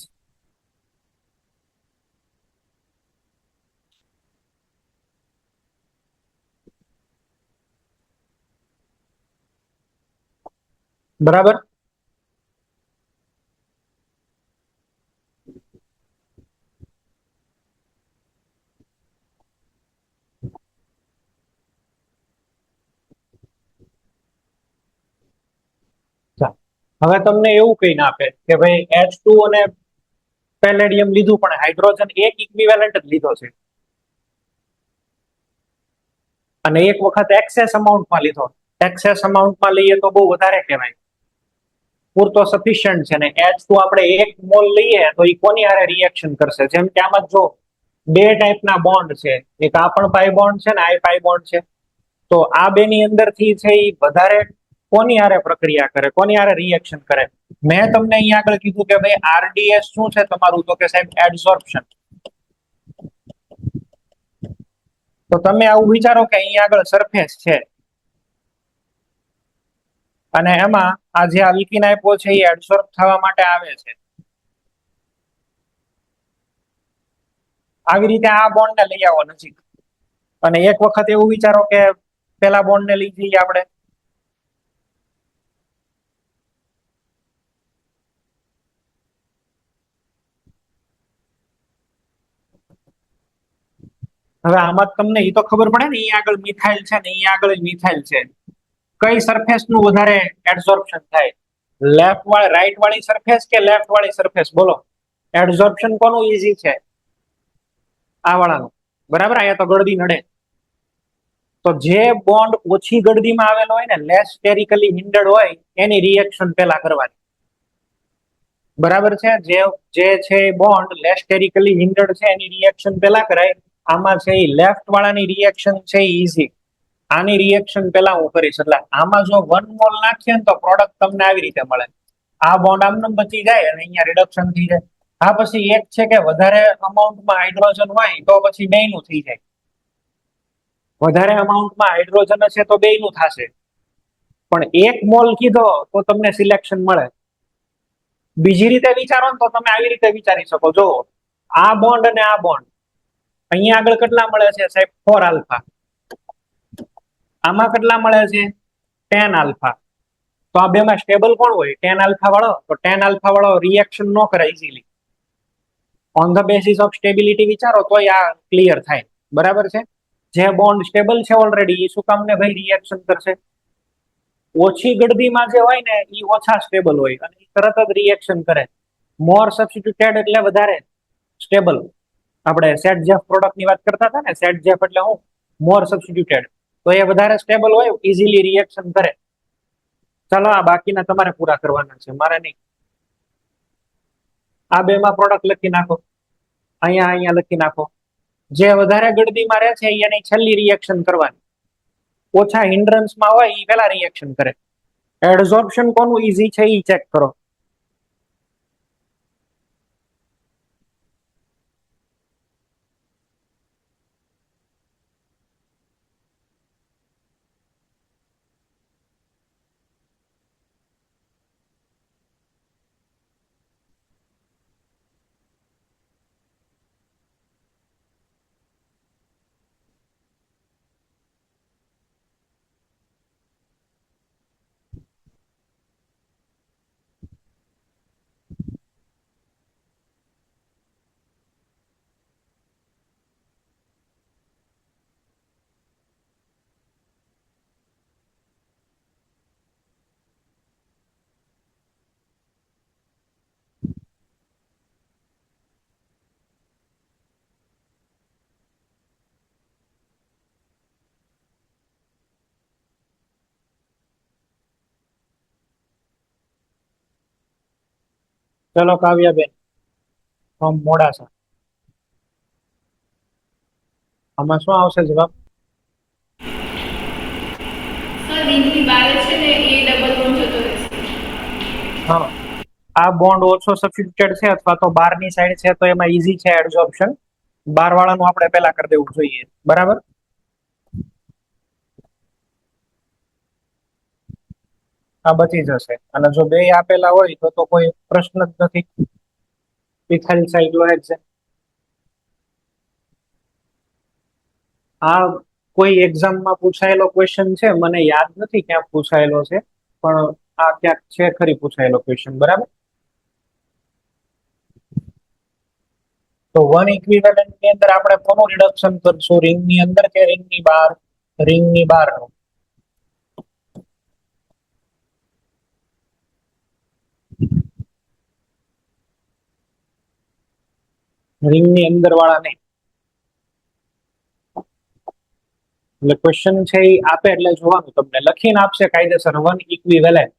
બરાબર. હવે તમને એવું કઈ ના આપે કે ભાઈ H2 અને પેલેડિયમ લીધું પણ હાઇડ્રોજન એક ઇક્વિવેલન્ટ જ લીધો છે અને એક વખત એક્સેસ અમાઉન્ટમાં લીધો. એક્સેસ અમાઉન્ટમાં લઈએ તો બહુ વધારે કહેવાય, પૂરતો સફિશિયન્ટ છે. ને H2 આપણે 1 મોલ લઈએ તો એ કોની હારે રિએક્શન કરશે? જેમ કે આમાં જો બે ટાઈપના બોન્ડ છે, એક આ પણ પાઈ બોન્ડ છે ને આ પાઈ બોન્ડ છે, તો આ બેની અંદરથી છે એ વધારે કોની હારે પ્રક્રિયા કરે, કોની હારે રિએક્શન કરે? મેં તમને અહીંયા આગળ કીધું કે ભાઈ આરડીએસ શું છે તમારું, તો કે સાહેબ એડસોર્પ્શન. તો તમે આવું વિચારો કે અહીંયા આગળ સરફેસ છે અને એમાં આ જે આલ્કીન આપ્યો છે એ એડસોર્બ થવા માટે આવે છે. આવી રીતે આ બોન્ડ ને લઈ આવો નજીક અને એક વખત એવું વિચારો કે પેલા બોન્ડ ને લઈ જઈએ આપણે. હવે આમાં તમને એ તો ખબર પડે ને, અહીંયા આગળ મિથાઇલ છે ને અહીંયા આગળ મિથાઇલ છે, કઈ સરફેસ નું વધારે એડસોર્પ્શન થાય? લેફ્ટ વાળી, રાઈટ વાળી સરફેસ કે લેફ્ટ વાળી સરફેસ? બોલો, એડસોર્પ્શન કોનું ઈઝી છે? આ વાળાનું. બરાબર, અહીંયા તો ગળદી નડે. તો જે બોન્ડ ઓછી ગળદીમાં આવેલો હોય ને, લેસ સ્ટેરિકલી હિન્ડર્ડ હોય, એની રિએક્શન પેલા કરવાની. બરાબર છે, જે છે બોન્ડ લેસ સ્ટેરિકલી હિન્ડર્ડ છે એની રિએક્શન પેલા કરાય. આમાં છે લેફ્ટ વાળાની રિએક્શન છે ઈઝી, આની રિએક્શન પેલા હું કરીશ. એટલે આમાં જો 1 મોલ નાખીએ ને તો પ્રોડક્ટ તમને આવી રીતે મળે. આ બોન્ડ આમને બચી જાય અને અહીંયા રિડક્શન થઈ જાય. આ પછી એક છે કે વધારે અમાઉન્ટમાં હાઇડ્રોજન હોય તો પછી બેયનું થઈ જાય. વધારે અમાઉન્ટમાં હાઇડ્રોજન હશે તો બેયનું થશે, પણ 1 મોલ કીધો તો તમને સિલેક્શન મળે. બીજી રીતે વિચારો ને તો તમે આવી રીતે વિચારી શકો. જો આ બોન્ડ અને આ બોન્ડ અહીંયા આગળ કેટલા મળે છે સાહેબ? 4 આલ્ફા. આમાં કેટલા મળે છે? 10 આલ્ફા. તો આ બેમાં સ્ટેબલ કોણ હોય? 10 આલ્ફા વાળો. તો 10 આલ્ફા વાળો રિએક્શન ન કરે easily. On the basis of stability વિચારો તો આ ક્લિયર થાય. બરાબર છે, જે બોન્ડ સ્ટેબલ છે ઓલરેડી એ શું કામ ને ભાઈ રિએક્શન કરશે? ઓછી ગળદીમાં જે હોય ને એ ઓછા સ્ટેબલ હોય અને તરત જ રિએક્શન કરે. મોર સબસ્ટિટ્યુટેડ એટલે વધારે સ્ટેબલ. આપણે સેટ જેફ પ્રોડક્ટ ની વાત કરતા હતા ને, સેટ જેફ એટલે હું મોર સબસ્ટિટ્યુટેડ, તો એ વધારે સ્ટેબલ હોય, ઇઝીલી રિએક્શન કરે. ચાલો આ બાકીના તમારે પૂરા કરવાના છે, મારે નહીં. આ બેમાં પ્રોડક્ટ લખી નાખો, અહીંયા લખી નાખો. જે વધારે ગળદીમાં રહે છે એની છેલ્લી રિએક્શન કરવાની, ઓછા હિન્ડ્રન્સમાં હોય એ પેલા રિએક્શન કરે. એડઝોર્પ્શન કોનું ઈઝી છે એ ચેક કરો. ચલો કાવ્યાબેન ફ્રોમ મોડાસા, આમાં શું આવશે જવાબ? સર, રીંગની બારે છે ને એ ડબલ બોન્ડ જતો રહેશે. હા, આ બોન્ડ ઓછો સબસ્ટિટ્યુટેડ છે અથવા તો બારની સાઈડ છે તો એમાં ઈઝી છે એડઝોર્પ્શન. બાર વાળાનું આપણે પેલા કરી દેવું જોઈએ, બરાબર. આ બચી જશે અને જો બે આપેલા હોય તો કોઈ પ્રશ્ન જ નથી. ઇથાઇલ સાઇક્લોહેક્સ છે. આ કોઈ એક્ઝામમાં પૂછાયેલો ક્વેશ્ચન છે, મને યાદ નથી ક્યાં પૂછાયેલો છે, પણ આ ક્યાંક છે ખરી પૂછાયેલો ક્વેશ્ચન, બરાબર. તો વન ઇક્વિવેલન્ટ ની અંદર આપણે કોનું રિડક્શન કરશું, રિંગ ની અંદર કે રિંગ ની બહાર? રિંગ ની બહાર. રિંગ ની અંદર વાળા નહીં. એટલે ક્વેશ્ચન છે એ આપે એટલે જોવાનું, તમને લખીને આપશે કાયદેસર વન ઇક્વિવેલન્ટ.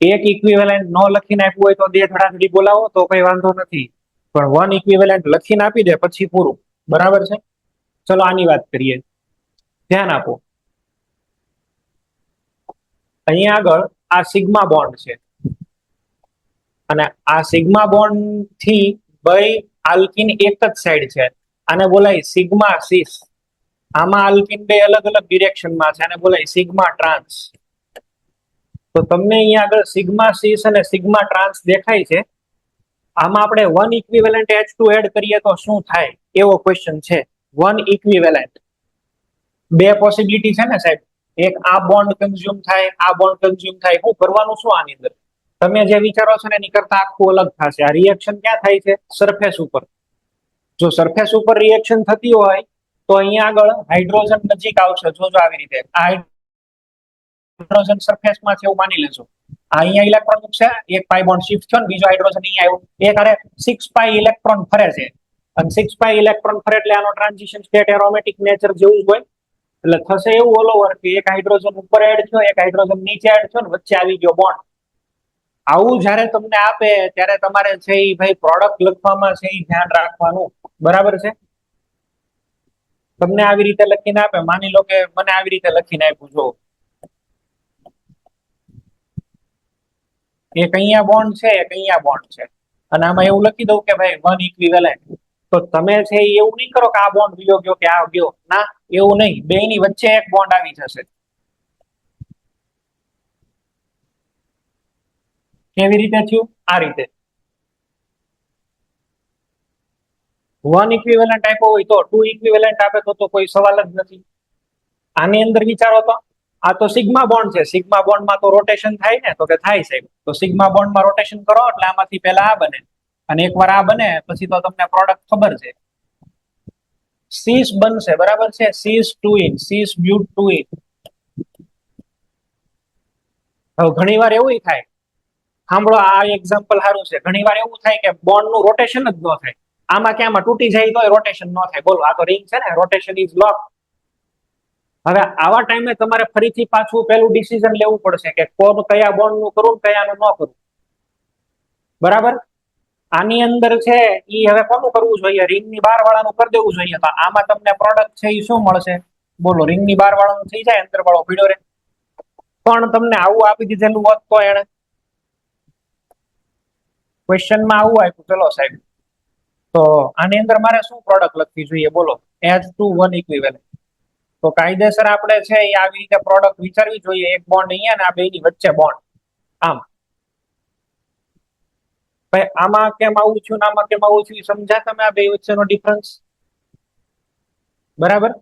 એક ઇક્વિવેલન્ટ નો લખીને આપ્યું હોય તો બે ધડાધડી બોલાવો તો કઈ વાંધો નથી, પણ વન ઇક્વિવેલન્ટ લખીને આપી દે પછી પૂરું, બરાબર છે. ચલો આની વાત કરીએ, ધ્યાન આપો. અહીંયા આગળ આ સિગ્મા બોન્ડ છે અને આ સિગ્મા બોન્ડ થી બે આલ્કિન એક જ સાઈડ છે, આને બોલાય સિગ્મા સિસ. આમાં આલ્કિન બે અલગ અલગ ડિરેક્શનમાં છે, આને બોલાય સિગ્મા ટ્રાન્સ. તો તમને અહીંયા આગળ સિગ્મા સિસ અને સિગ્મા ટ્રાન્સ દેખાય છે. આમાં આપણે વન ઇક્વિવેલન્ટ H2 એડ કરીએ તો શું થાય એવો ક્વેશ્ચન છે. વન ઇક્વિવેલન્ટ, બે પોસિબિલિટી છે ને સાહેબ, એક આ બોન્ડ કન્ઝ્યુમ થાય, આ બોન્ડ કન્ઝ્યુમ થાય. હું કરવાનું શું આની અંદર? તમે જે વિચારો છો ને એની કરતા આખું અલગ થશે. આ રિએક્શન ક્યાં થાય છે? સરફેસ ઉપર. જો સરફેસ ઉપર રિએક્શન થતી હોય તો અહીંયા આગળ હાઇડ્રોજન નજીક આવશે. જોજો આવી રીતે આ હાઇડ્રોજન સરફેસમાં છે એવું માની લેજો. અહીંયા ઇલેક્ટ્રોન છે, એક પાઈ બોન્ડ શિફ્ટ થયો ને બીજો હાઇડ્રોજન અહીંયા આવ્યો, એક હારે 6 પાઈ ઇલેક્ટ્રોન ફરે છે અને 6 પાઈ ઇલેક્ટ્રોન ફરે એટલે આનો ટ્રાન્ઝિશન સ્ટેટ એરોમેટિક નેચર જેવું જ હોય. એટલે થશે એવું ઓલ ઓવર કે એક હાઇડ્રોજન ઉપર એડ થયો, એક હાઇડ્રોજન નીચે એડ થયો ને વચ્ચે આવી ગયો બોન્ડ. આવું જયારે તમને આપે ત્યારે તમારે છે એ ભાઈ પ્રોડક્ટ લખવામાં છે એ ધ્યાન રાખવાનું, બરાબર છે. તમને આવી રીતે લખીને આપે, માની લો કે મને આવી રીતે લખીને આપ્યું, જો એક અહીંયા બોન્ડ છે, એક અહીંયા બોન્ડ છે અને આમાં એવું લખી દઉં કે ભાઈ વન ઇક્વિવેલન્ટ. તો તમે છે એવું નહીં કરો કે આ બોન્ડ વિયો ગયો કે આ ગયો, ના એવું નહીં, બે ની વચ્ચે એક બોન્ડ આવી જશે. કેવી રીતે થયું? આ રીતે. વન ઇક્વિવેલન્ટ આપ્યો હોય તો ટુ ઇક્વિવેલન્ટ આપે તો કોઈ સવાલ જ નથી. આની અંદર વિચારો તો આ તો સિગ્મા બોન્ડ છે, સિગ્મા બોન્ડ માં તો રોટેશન થાય ને, તો કે થાય સાહેબ. તો સિગ્મા બોન્ડ માં રોટેશન કરો એટલે આમાંથી પહેલા આ બને અને એકવાર આ બને પછી તો તમને પ્રોડક્ટ ખબર છે, સીસ બનશે, બરાબર છે. સીસ ટુઇન, સીસ બ્યુટ ટુઇન. હવે ઘણી વાર એવું થાય, સાંભળો આ એક્ઝામ્પલ સારું છે, ઘણી વાર એવું થાય કે બોન્ડ નું રોટેશન જ ન થાય. આમાં કે આમાં તૂટી જાય તો રોટેશન ન થાય. બોલો, આ તો રિંગ છે ને, રોટેશન ઇઝ લોક. હવે આવા ટાઈમે તમારે ફરીથી પાછું પેલું ડિસિઝન લેવું પડશે કે કોણ કયા બોન્ડ નું કરું, કયાનું ન કરું, બરાબર. આની અંદર છે ઈ હવે કોનું કરવું જોઈએ? રિંગ ની બાર વાળાનું કરી દેવું જોઈએ. તો આમાં તમને પ્રોડક્ટ છે એ શું મળશે? બોલો, રિંગ ની બાર વાળાનું થઈ જાય, અંતર વાળો પીડ્યો રહે. પણ તમને આવું આપી દીધેલું હોત તો એને ક્વેશ્ચનમાં આવું આપ્યું, ચલો સાહેબ તો આની અંદર મારે શું પ્રોડક્ટ લખવી જોઈએ? બોલો, H2 વન ઇક્વિવેલન્ટ. તો કાયદેસર આપણે છે એ આવી રીતે પ્રોડક્ટ વિચારવી જોઈએ. એક બોન્ડ અહીંયા ને આ બે ની વચ્ચે બોન્ડ. આમ ભાઈ આમાં કેમ આવું થયું ને આમાં કેમ આવું થયું, સમજ્યા તમે આ બે વચ્ચેનો ડિફરન્સ? બરાબર.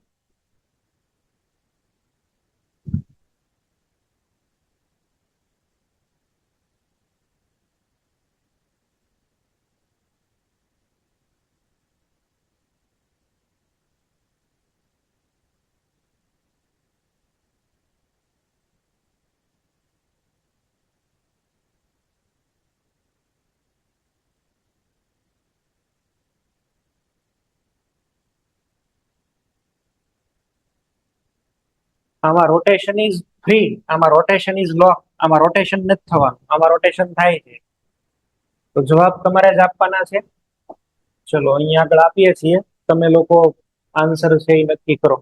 આમાં રોટેશન ઇઝ ફ્રી, આમાં રોટેશન ઇઝ લોક. આમાં રોટેશન નથી થવાનું, આમાં રોટેશન થાય છે. તો જવાબ તમારે જ આપવાના છે. ચલો અહીંયા આગળ આપીએ છીએ, તમે લોકો આન્સર છે એ નક્કી કરો.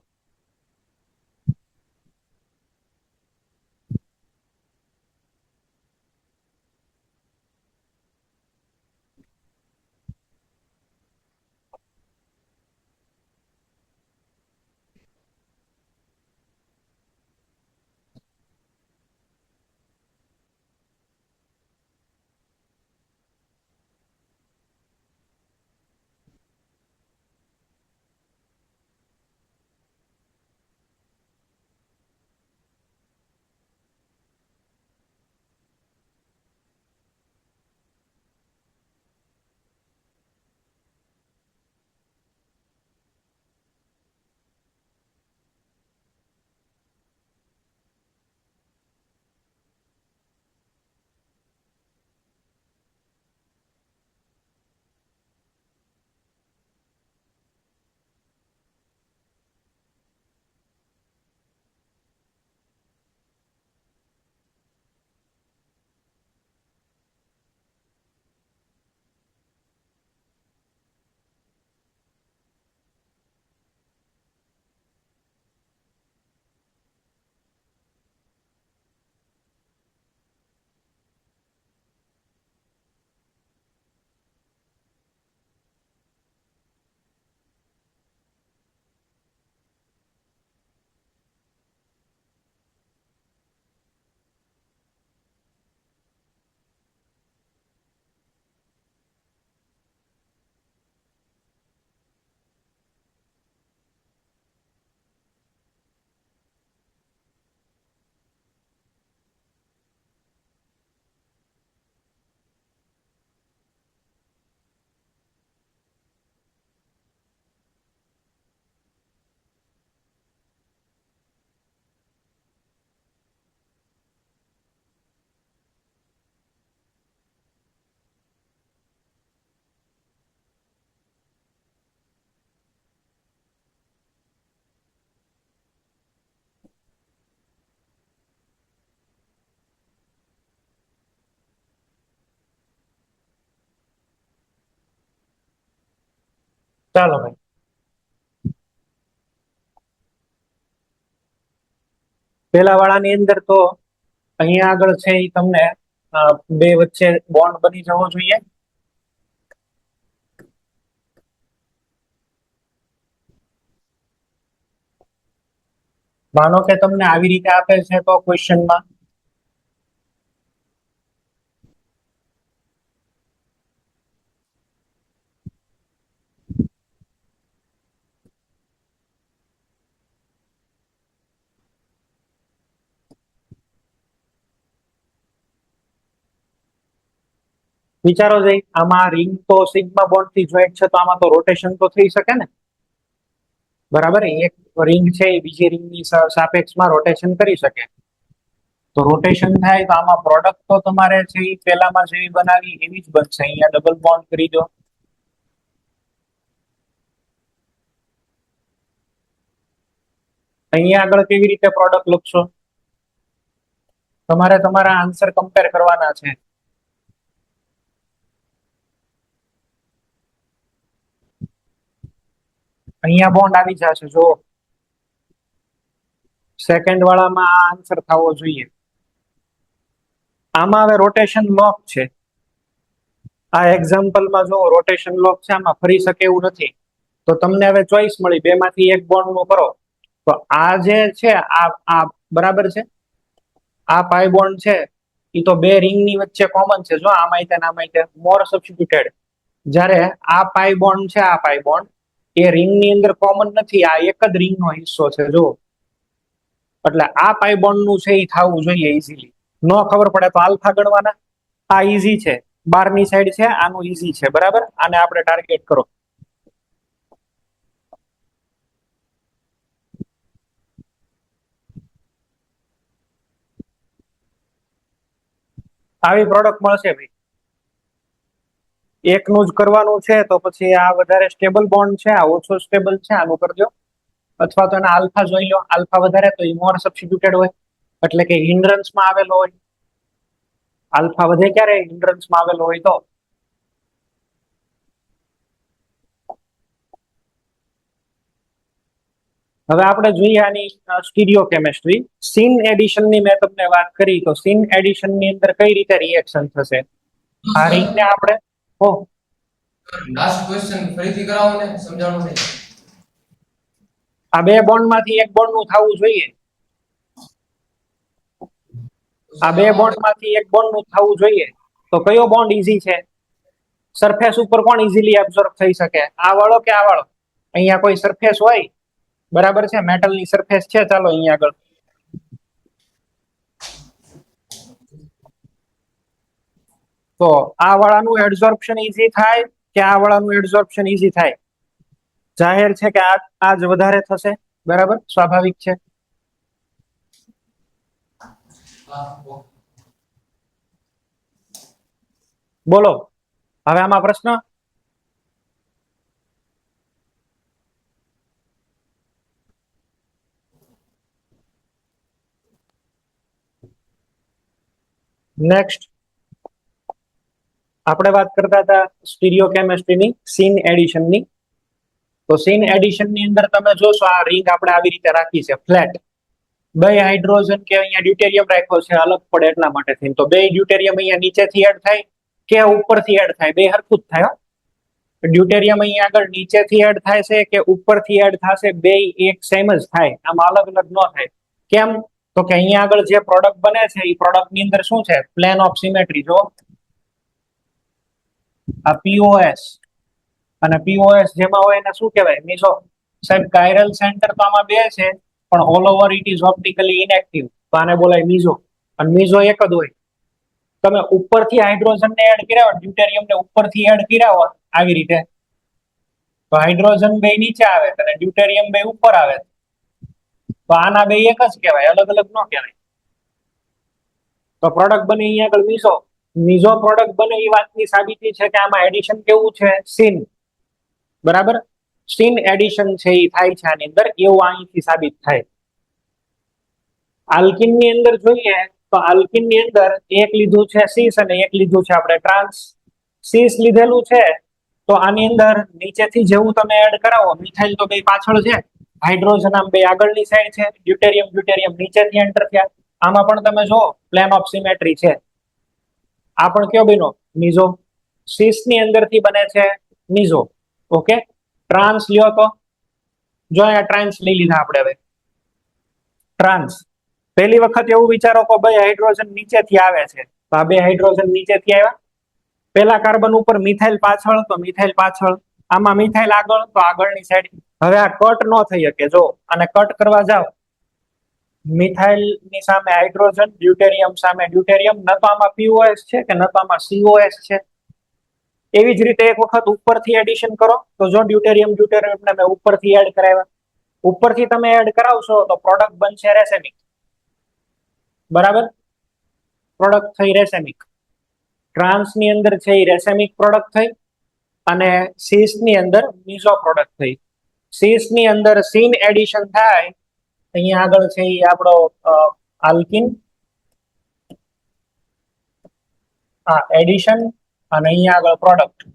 ચાલો ભાઈ, પેલા વાળાની અંદર તો અહીંયા આગળ છે એ તમને બે વચ્ચે બોન્ડ બની જવો જોઈએ. માનો કે તમને આવી રીતે આપે છે તો ક્વેશ્ચનમાં વિચારો જઈ, આમાં રિંગ તો સિગ્મા બોન્ડ થી જોઈન્ટ છે, તો આમાં તો રોટેશન તો થઈ શકે ને, બરાબર. એક રિંગ છે એ બીજી રિંગની સાપેક્ષમાં રોટેશન કરી શકે, તો રોટેશન થાય તો આમાં પ્રોડક્ટ તો તમારે છે એ પેલામાં જેવી બનાવી એવી જ બનશે. અહીંયા ડબલ બોન્ડ કરી દો, અહીંયા આગળ કેવી રીતે પ્રોડક્ટ લખશો, તમારે તમારા આન્સર કમ્પેર કરવાના છે. અહીંયા બોન્ડ આવી જશે, જો સેકન્ડ વાળામાં આ આન્સર થવો જોઈએ. આમાં હવે રોટેશન લોક છે, આ એક્ઝામ્પલમાં જો રોટેશન લોક છે, આમાં ફરી શકે એવું નથી. તો તમને હવે ચોઈસ મળી, બે માંથી એક બોન્ડ નું કરો. તો આ જે છે આ બરાબર છે, આ પાઈ બોન્ડ છે એ તો બે રિંગ ની વચ્ચે કોમન છે, જો આમાં મોર સબસ્ટિટ્યુટેડ. જ્યારે આ પાઈ બોન્ડ છે, આ પાઈ બોન્ડ એ રિંગ ની અંદર કોમન નથી, આ એક જ રિંગ નો હિસ્સો છે જો. એટલે આ પાઈ બોન્ડ નું છે એ થવું જોઈએ ઈઝીલી. ન ખબર પડે તો આલ્ફા ગણવાના, આ ઈઝી છે, બારની સાઈડ છે, આનું ઈઝી છે, બરાબર. આને આપણે ટાર્ગેટ કરો. આવી પ્રોડક્ટ મળશે ભાઈ. એકનું જ કરવાનું છે તો પછી આ વધારે સ્ટેબલ બોન્ડ છે, આ ઓછો સ્ટેબલ છે, આનું કરજો. અથવા તો એના આલ્ફા જોઈ લો, આલ્ફા વધારે તો એ મોર સબસ્ટિટ્યુટેડ હોય, એટલે કે હિન્ડ્રન્સમાં આવેલો હોય. આલ્ફા વધે ક્યારે હિન્ડ્રન્સમાં આવેલો હોય તો. હવે આપણે જોઈએ આની સ્ટીરિયો કેમેસ્ટ્રી. સીન એડિશન ની મેં તમને વાત કરી, તો સીન એડિશન ની અંદર કઈ રીતે રિએક્શન થશે. આ રીતને આપણે લાસ્ટ ક્વેશ્ચન ફરીથી કરાવો ને, સમજાણું નહીં. આ બે બોન્ડ માંથી એક બોન્ડ નું થવું જોઈએ, આ બે બોન્ડ માંથી એક બોન્ડ નું થવું જોઈએ. તો કયો બોન્ડ ઈઝી છે, સરફેસ ઉપર કોણ ઈઝીલી એબ્ઝોર્બ થઈ શકે, આ વાળો કે આ વાળો. અહીંયા કોઈ સરફેસ હોય, બરાબર છે, મેટલની સરફેસ છે, ચાલો અહીંયા આગળ. તો આ વાળાનું એબ્ઝોર્પ્શન ઈઝી થાય કે આ વાળાનું એબ્ઝોર્પ્શન ઈઝી થાય. જાહેર છે કે આ જ વધારે થશે, બરાબર, સ્વાભાવિક છે. બોલો હવે આમાં પ્રશ્ન. નેક્સ્ટ આપણે વાત કરતા હતા સ્ટીરિયો કેમેસ્ટ્રીની સીન એડિશનની. તો સીન એડિશન ની અંદર તમે જોશો આ રિંગ આપણે આવી રીતે રાખી છે ફ્લેટ. બે હાઇડ્રોજન કે અહીંયા ડ્યુટેરિયમ રાખ્યો છે અલગ પડે એટલા માટે થઈને. તો બે ડ્યુટેરિયમ અહીંયા નીચેથી એડ થાય કે ઉપરથી એડ થાય, બે હરખું જ થાય. ડ્યુટેરિયમ અહીંયા આગળ નીચેથી એડ થાય છે કે ઉપરથી એડ થશે, બે એક સેમ જ થાય, આમાં અલગ અલગ ન થાય. કેમ? તો કે અહીંયા આગળ જે પ્રોડક્ટ બને છે એ પ્રોડક્ટ ની અંદર શું છે, પ્લેન ઓફ સિમેટ્રી. જો આ પીઓએસ અને પીઓએસ જેમાં હોય એને શું કહેવાય, મીસો. સાહેબ કાયરલ સેન્ટર તો આમાં બે છે, પણ all over it is optically inactive, તો આને બોલાય મીઝો. અને મીઝો એક જ હોય. તમે ઉપરથી હાઇડ્રોજન ને એડ કર્યા હોય, ડ્યુટેરિયમ ને ઉપરથી એડ કર્યા હોય આવી રીતે, તો હાઇડ્રોજન બે નીચે આવે અને ડ્યુટેરિયમ બે ઉપર આવે, તો આના બે એક જ કહેવાય, અલગ અલગ ન કહેવાય. તો પ્રોડક્ટ બને અહીંયા આગળ મીઝો. મીઝો પ્રોડક્ટ બને એ વાતની સાબિતી છે કે આમાં એડિશન કેવું છે, સીન. બરાબર, સીન એડિશન છે એ થાય છે આની અંદર, એવું અહીંથી સાબિત થાય. આલ્કિન ની અંદર જોઈએ તો આલ્કિન ની અંદર એક લીધું છે સીસ અને એક લીધું છે આપણે ટ્રાન્સ. સીસ લીધેલું છે તો આની અંદર નીચેથી જેવું તમે એડ કરાવો, મિથાઇલ તો બે પાછળ છે, હાઇડ્રોજન આમ બે આગળની સાઈડ છે, ડ્યુટેરિયમ ડ્યુટેરિયમ નીચેથી એન્ટર થયા. આમાં પણ તમે જો પ્લેન ઓફ સિમેટ્રી છે. આ પણ કયો બન્યો? મીઝો. સીસ ની અંદરથી બને છે મીઝો. ઓકે, ટ્રાન્સ લ્યો તો જો અહીંયા ટ્રાન્સ લઈ લીધા આપણે. હવે ટ્રાન્સ પહેલી વખત એવું વિચારો કે ભાઈ હાઇડ્રોજન નીચેથી આવે છે, તો આ બે હાઇડ્રોજન નીચેથી આવ્યા. પેલા કાર્બન ઉપર મિથાઇલ પાછળ, તો મિથાઇલ પાછળ. આમાં મિથાઇલ આગળ, તો આગળની સાઈડ. હવે આ કટ ન થઈ શકે. જો અને કટ કરવા જાવ, મિથાઇલ ની સામે હાઇડ્રોજન, ડ્યુટેરિયમ સામે ડ્યુટેરિયમ. ન તો આમાં પીઓએસ છે કે ન તો આમાં સીઓએસ છે. એવી જ રીતે એક વખત ઉપરથી એડિશન કરો, તો જો ડ્યુટેરિયમ ડ્યુટેરિયમ ને મેં ઉપરથી એડ કરાવ્યા. ઉપરથી તમે એડ કરાવશો તો પ્રોડક્ટ બનશે રેસેમિક. બરાબર, પ્રોડક્ટ થઈ રેસેમિક. ટ્રાન્સ ની અંદર છે એ રેસેમિક પ્રોડક્ટ થઈ, અને સીસ ની અંદર મીઝો પ્રોડક્ટ થઈ. સીસ ની અંદર સીન એડિશન થાય, અહીંયા આગળ છે એ આપણો આલ્કિન, આ એડિશન, અને અહીંયા આગળ પ્રોડક્ટ.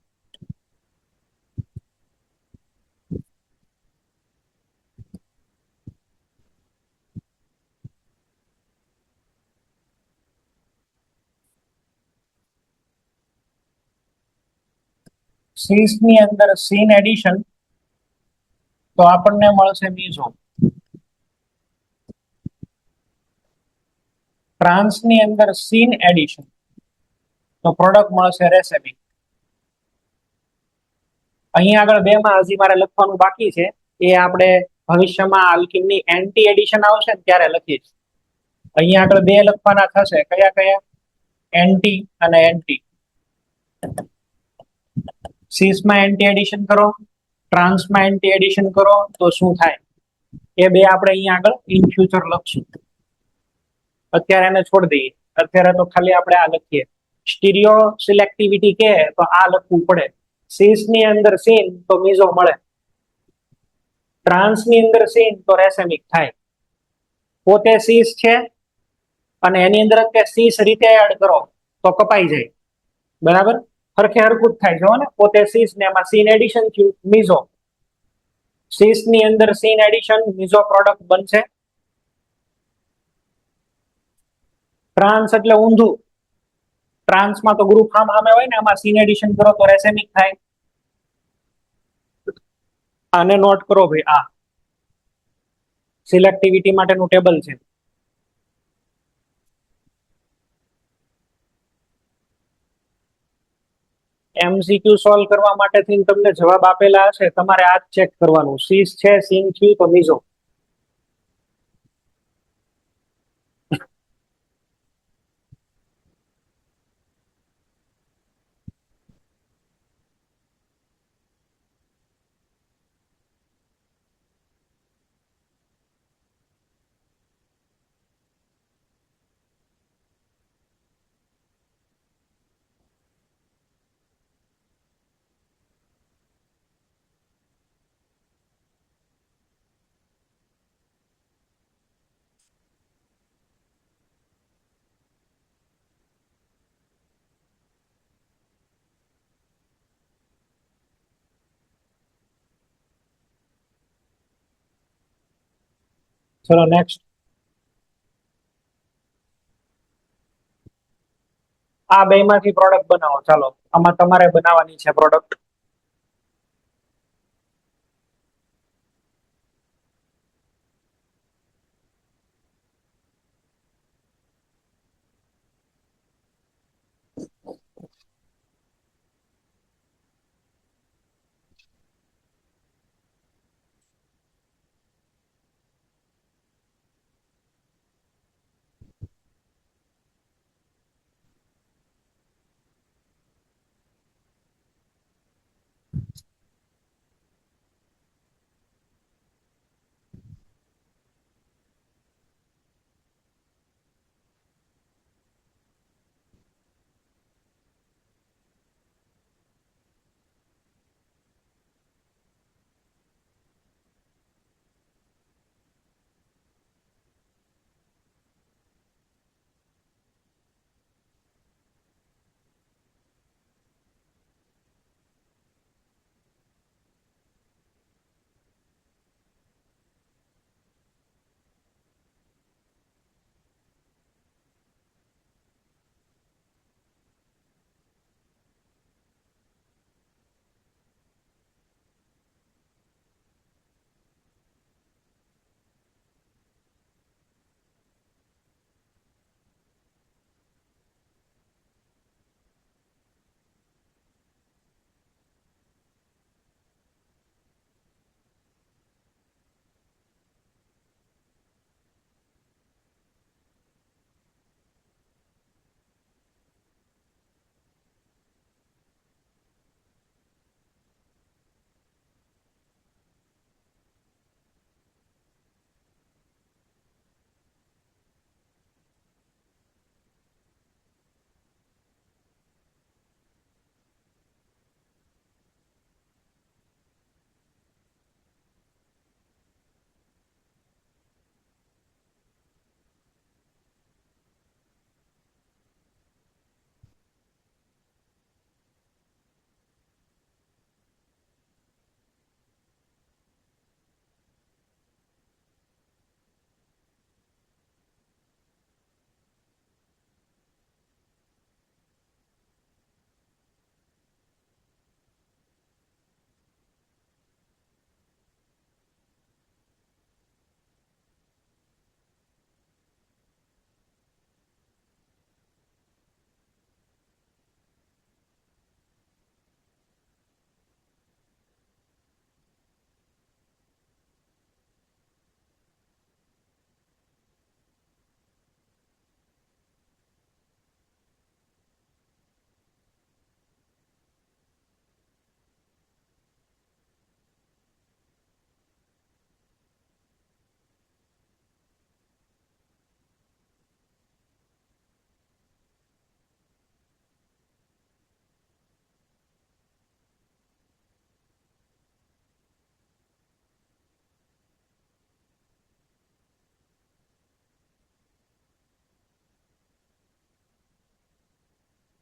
સીસ ની અંદર સીન એડિશન, તો આપણને મળશે મીઝો. ટ્રાન્સ ની અંદર સીન એડિશન, તો પ્રોડક્ટ મળશે રેસેમિક. અહીંયા આગળ બે માં હજી મારે લખવાનું બાકી છે, એ આપણે ભવિષ્યમાં આલ્કિનની એન્ટી એડિશન આવશે ને ત્યારે લખીશ. અહીંયા આગળ બે લખવાના થશે. કયા કયા? એન્ટી અને એન્ટી. સીસમાં એન્ટી એડિશન કરો, ટ્રાન્સમાં એન્ટી એડિશન કરો, તો શું થાય એ બે આપણે અહીંયા આગળ ઇન ફ્યુચર લખશું. અત્યારે એને છોડી દઈએ. અત્યારે તો ખાલી આપણે આ લખીએ. સ્ટીરિયો સિલેક્ટિવિટી કે તો આ લખવું પડે. સીસ ની અંદર સીન તો મીઝો મળે, ટ્રાન્સ ની અંદર સીન તો રેસેમિક થાય. પોતે સીસ છે અને એની અંદર સીસ રીતે એડ કરો તો કપાઈ જાય. બરાબર, હરખે હરખું જ થાય. જો ને, પોતે સીસ ને એમાં સીન એડિશન થયું, મીઝો. સીસ ની અંદર સીન એડિશન, મીઝો પ્રોડક્ટ બનશે. ટ્રાન્સ એટલે ઊંધું. ટ્રાન્સમાં તો ગ્રુપ સામે હોય ને, આમાં સીન એડિશન કરો તો રેસેમિક થાય. આને નોટ કરો ભાઈ, આ સિલેક્ટિવિટી માટેનું ટેબલ છે. MCQ સોલ્વ કરવા માટે તમને જવાબ આપેલા હશે, તમારે આ ચેક કરવાનું. સીસ છે, સીન થયું તો મીઝો. ચલો નેક્સ્ટ. આ બે માંથી પ્રોડક્ટ બનાવો. ચાલો, આમાં તમારે બનાવવાની છે પ્રોડક્ટ.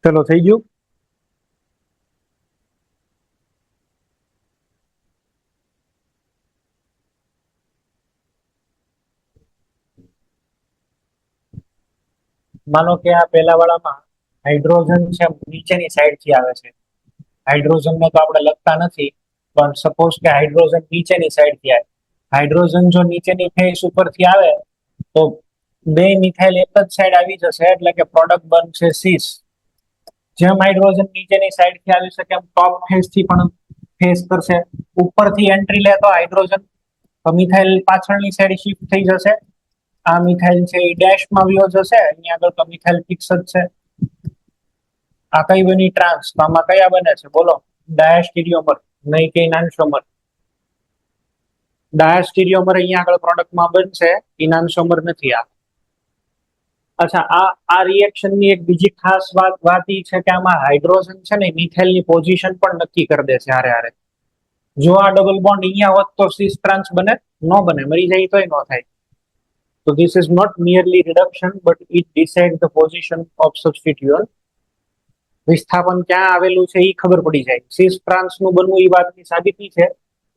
ચલો થઈ ગયું. માનો કે આ પહેલા વાળામાં હાઇડ્રોજન છે નીચેની સાઈડ થી આવે છે. હાઇડ્રોજન ને તો આપણે લખતા નથી, પણ સપોઝ કે હાઇડ્રોજન નીચેની સાઈડ થી આવે. હાઇડ્રોજન જો નીચેની ફેસ ઉપરથી આવે તો બે મિથાઇલ એક જ સાઈડ આવી જશે, એટલે કે પ્રોડક્ટ બનશે સીસ. જેમ હાઇડ્રોજન નીચેની સાઈડ થી આવી શકે એમ ટોપ ફેસ થી પણ ફેસ કરશે. ઉપરથી એન્ટ્રી લે તો હાઇડ્રોજન, તો મિથાઇલ પાછળની સાઈડ શિફ્ટ થઈ જશે. આ મિથાઇલ છે એ ડેશમાં વ્યો જશે, અહીંયા આગળ તો મિથાઇલ ફિક્સ જ છે. આ કઈ બની? ટ્રાન્સ. તો આમાં કયા બને છે બોલો? ડાયાસ્ટીરિયોમર, નહીં કે ઇનાન્શોમર. ડાયાસ્ટીરિયોમર અહીંયા આગળ પ્રોડક્ટમાં બનશે, ઇનાન્શોમર નથી આ. અચ્છા, આ રિએક્શન ની એક બીજી ખાસ વાત ઈ છે કે આમાં હાઇડ્રોજન છે ને મિથાઇલ ની પોઝિશન પણ નક્કી કરી દે છે હારે હારે. જો આ ડબલ બોન્ડ અહીંયા હોત તો સિસ ટ્રાન્સ બને? ન બને, મરી જાય તોય ન થાય. So this is not merely reduction, but it decides the position of substituent. વિસ્થાપન ક્યાં આવેલું છે એ ખબર પડી જાય. સિસ ટ્રાન્સ નું બનવું એ વાતની સાબિતી છે.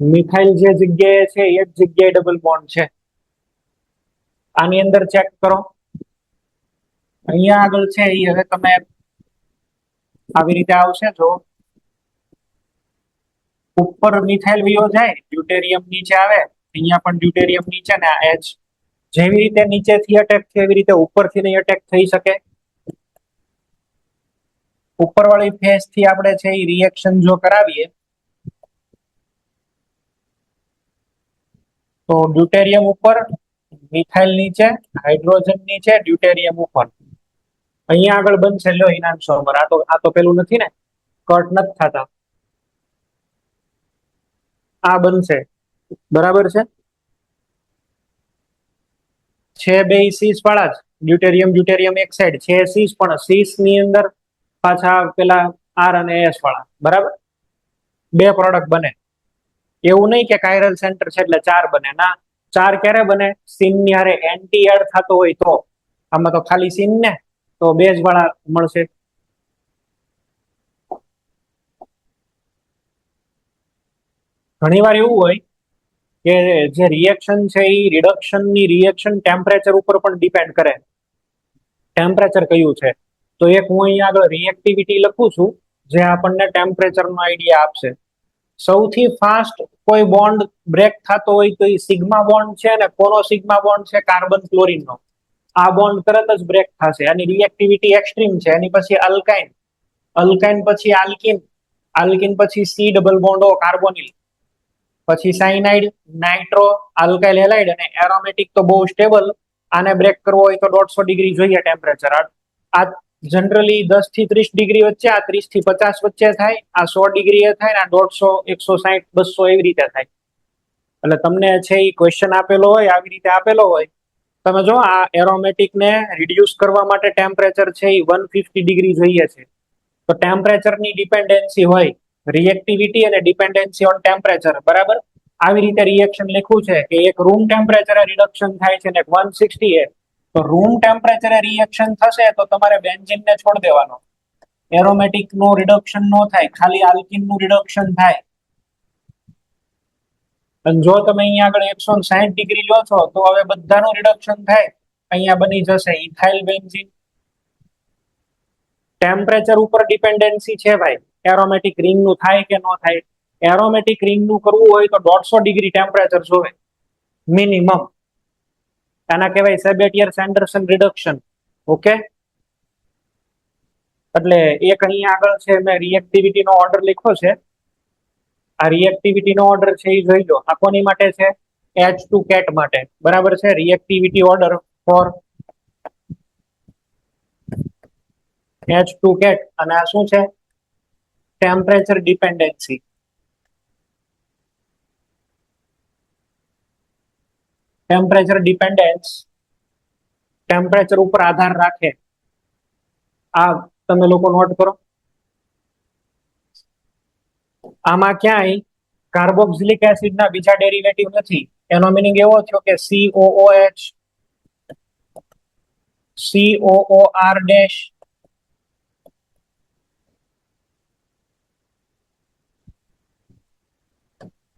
મિથાઇલ જે જગ્યાએ છે એ જ જગ્યાએ ડબલ બોન્ડ છે. આની અંદર ચેક કરો, અહીંયા આગળ છે એ હવે તમે આવી રીતે આવશે. જો ઉપર મિથાઇલ વિયો જાય, ડ્યુટેરિયમ નીચે આવે, અહીંયા પણ ડ્યુટેરિયમ નીચે ને આ એચ. જેવી રીતે નીચેથી અટેક થાય એવી રીતે ઉપરથી નહીં અટેક થઈ શકે. ઉપરવાળી ફેસ થી આપણે છે એ રિએક્શન જો કરાવીએ તો ડ્યુટેરિયમ ઉપર, મિથાઇલ નીચે, હાઇડ્રોજન નીચે, ડ્યુટેરિયમ ઉપર. અહીંયા આગળ બનશે લો ઇનાન્શોમર. આ તો પેલું નથી ને, કટ નથી થતા. આ બનશે, બરાબર છે બે સીસ વાળા જ. ડ્યુટેરિયમ એક સાઈડ છે સીસ, પણ સીસ ની અંદર પાછા પેલા આર અને એસ વાળા, બરાબર. બે પ્રોડક્ટ બને. એવું નહીં કે કાયરલ સેન્ટર છે એટલે ચાર બને. ના, ચાર ક્યારે બને? સીન ની હારે એન્ટી એડ થતો હોય તો. આમાં તો ખાલી સીન ને, તો બે જ વાળા મળશે. ઘણીવાર એવું હોય કે જે રિએક્શન છે એ રિડક્શન ની રિએક્શન ટેમ્પરેચર ઉપર પણ ડિપેન્ડ કરે. ટેમ્પરેચર કયું છે? તો એક હું અહીંયા આગળ રિએક્ટિવિટી લખું છું જે આપણને ટેમ્પરેચર નો આઈડિયા આપશે. સૌથી ફાસ્ટ કોઈ બોન્ડ બ્રેક થતો હોય તો એ સિગ્મા બોન્ડ છે ને. કોનો સિગ્મા બોન્ડ છે? કાર્બન ક્લોરીન નો. આ બોન્ડ તરત જ બ્રેક થશે. આની રિએક્ટિવિટી એક્સ્ટ્રીમ છે. એની પછી અલ્કાઇન, અલ્કાઇન પછી આલ્કિન, આલ્કિન પછી C double bond O carbonyl, પછી સાયનાઇડ, નાઇટ્રો, આલ્કાઇલ હેલાઇડ અને એરોમેટિક તો બહુ સ્ટેબલ. આને બ્રેક કરવો હોય તો 150 ડિગ્રી જોઈએ ટેમ્પરેચર. આ જનરલી 10 થી 30 ડિગ્રી વચ્ચે, આ 30 થી 50 વચ્ચે થાય, આ 100 ડિગ્રી એ થાય, આ 150, 160, 200 એવી રીતે થાય. એટલે તમને છે એ ક્વેશ્ચન આપેલો હોય આવી રીતે આપેલો હોય, તમે જો આ એરોમેટિક ને રિડ્યુસ કરવા માટે ટેમ્પરેચર છે એ 150 ડિગ્રી જોઈએ છે. તો ટેમ્પરેચર ની ડિપેન્ડન્સી હોય, રિએક્ટિવિટી અને ડિપેન્ડન્સી ઓન ટેમ્પરેચર, બરાબર. આવી રીતે રિએક્શન લખ્યું છે કે એક રૂમ ટેમ્પરેચરે રિડક્શન થાય છે ને 160 એ. તો રૂમ ટેમ્પરેચરે રિએક્શન થશે તો તમારે બેન્ઝીન ને છોડ દેવાનો. એરોમેટિક નું રિડક્શન ન થાય, ખાલી આલ્કિન નું રિડક્શન થાય. અને જો તમે અહીંયા આગળ 160 ડિગ્રી લો છો તો હવે બધાનું રિડક્શન થાય. અહીંયા બની જશે ઇથાઇલ બેન્ઝીન. ટેમ્પરેચર ઉપર ડિપેન્ડન્સી છે ભાઈ. એરોમેટિક રિંગ નું થાય કે ન થાય? એરોમેટિક રિંગ નું કરવું હોય તો 150 ડિગ્રી ટેમ્પરેચર જોવે મિનિમમ. આના કહેવાય સેબેટિયર સેન્ડરસન રિડક્શન. ઓકે, એટલે એક અહીંયા આગળ છે મેં રિએક્ટિવિટી નો ઓર્ડર લખ્યો છે. આ રિએક્ટિવિટી નો ઓર્ડર છે એ જોઈ લો. આ કોની માટે છે? H2 કેટ માટે, બરાબર છે. Reactivity order four H2 cat. અને આ શું છે? Temperature dependency. Temperature dependence temperature ઉપર આધાર રાખે. આ તમે લોકો નોટ કરો. આમાં ક્યાંય કાર્બોક્સિલિક એસિડ ના બીજા ડેરિવેટિવ નથી. એનો મીનિંગ એવો થયો કે COOH, COOR ડેશ,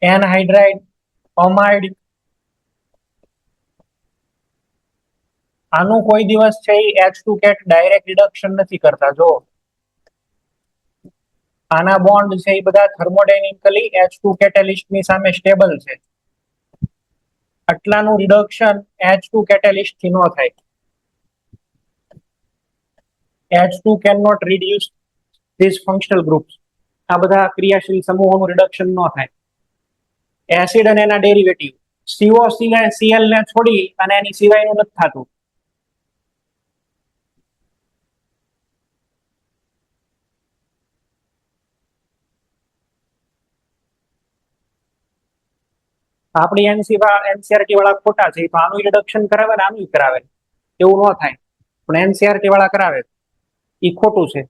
એનહાઇડ્રાઇડ, અમાઇડ, આનું કોઈ દિવસ છે એ H2 કેટ ડાયરેક્ટ રિડક્શન નથી કરતા. જો આના બોન્ડ છે એ બધા થર્મોડાયનેમિકલી H2 કેટેલિસ્ટ ની સામે સ્ટેબલ છે. આટલાનું રિડક્શન H2 કેટેલિસ્ટ થી ન થાય. H2 cannot reduce these functional groups. આ બધા ક્રિયાશીલ સમૂહોનું રિડક્શન ન થાય. એસિડ અને એના ડેરિવેટિવ COCl ને છોડી અને એની સિવાયનું નથી થતું. આપણી એનસીઆરટી વાળા ખોટા છે તો આનું રિડક્શન કરાવે ને આનું કરાવે, એવું ન થાય. પણ એનસીઆરટી વાળા કરાવે એ ખોટું છે.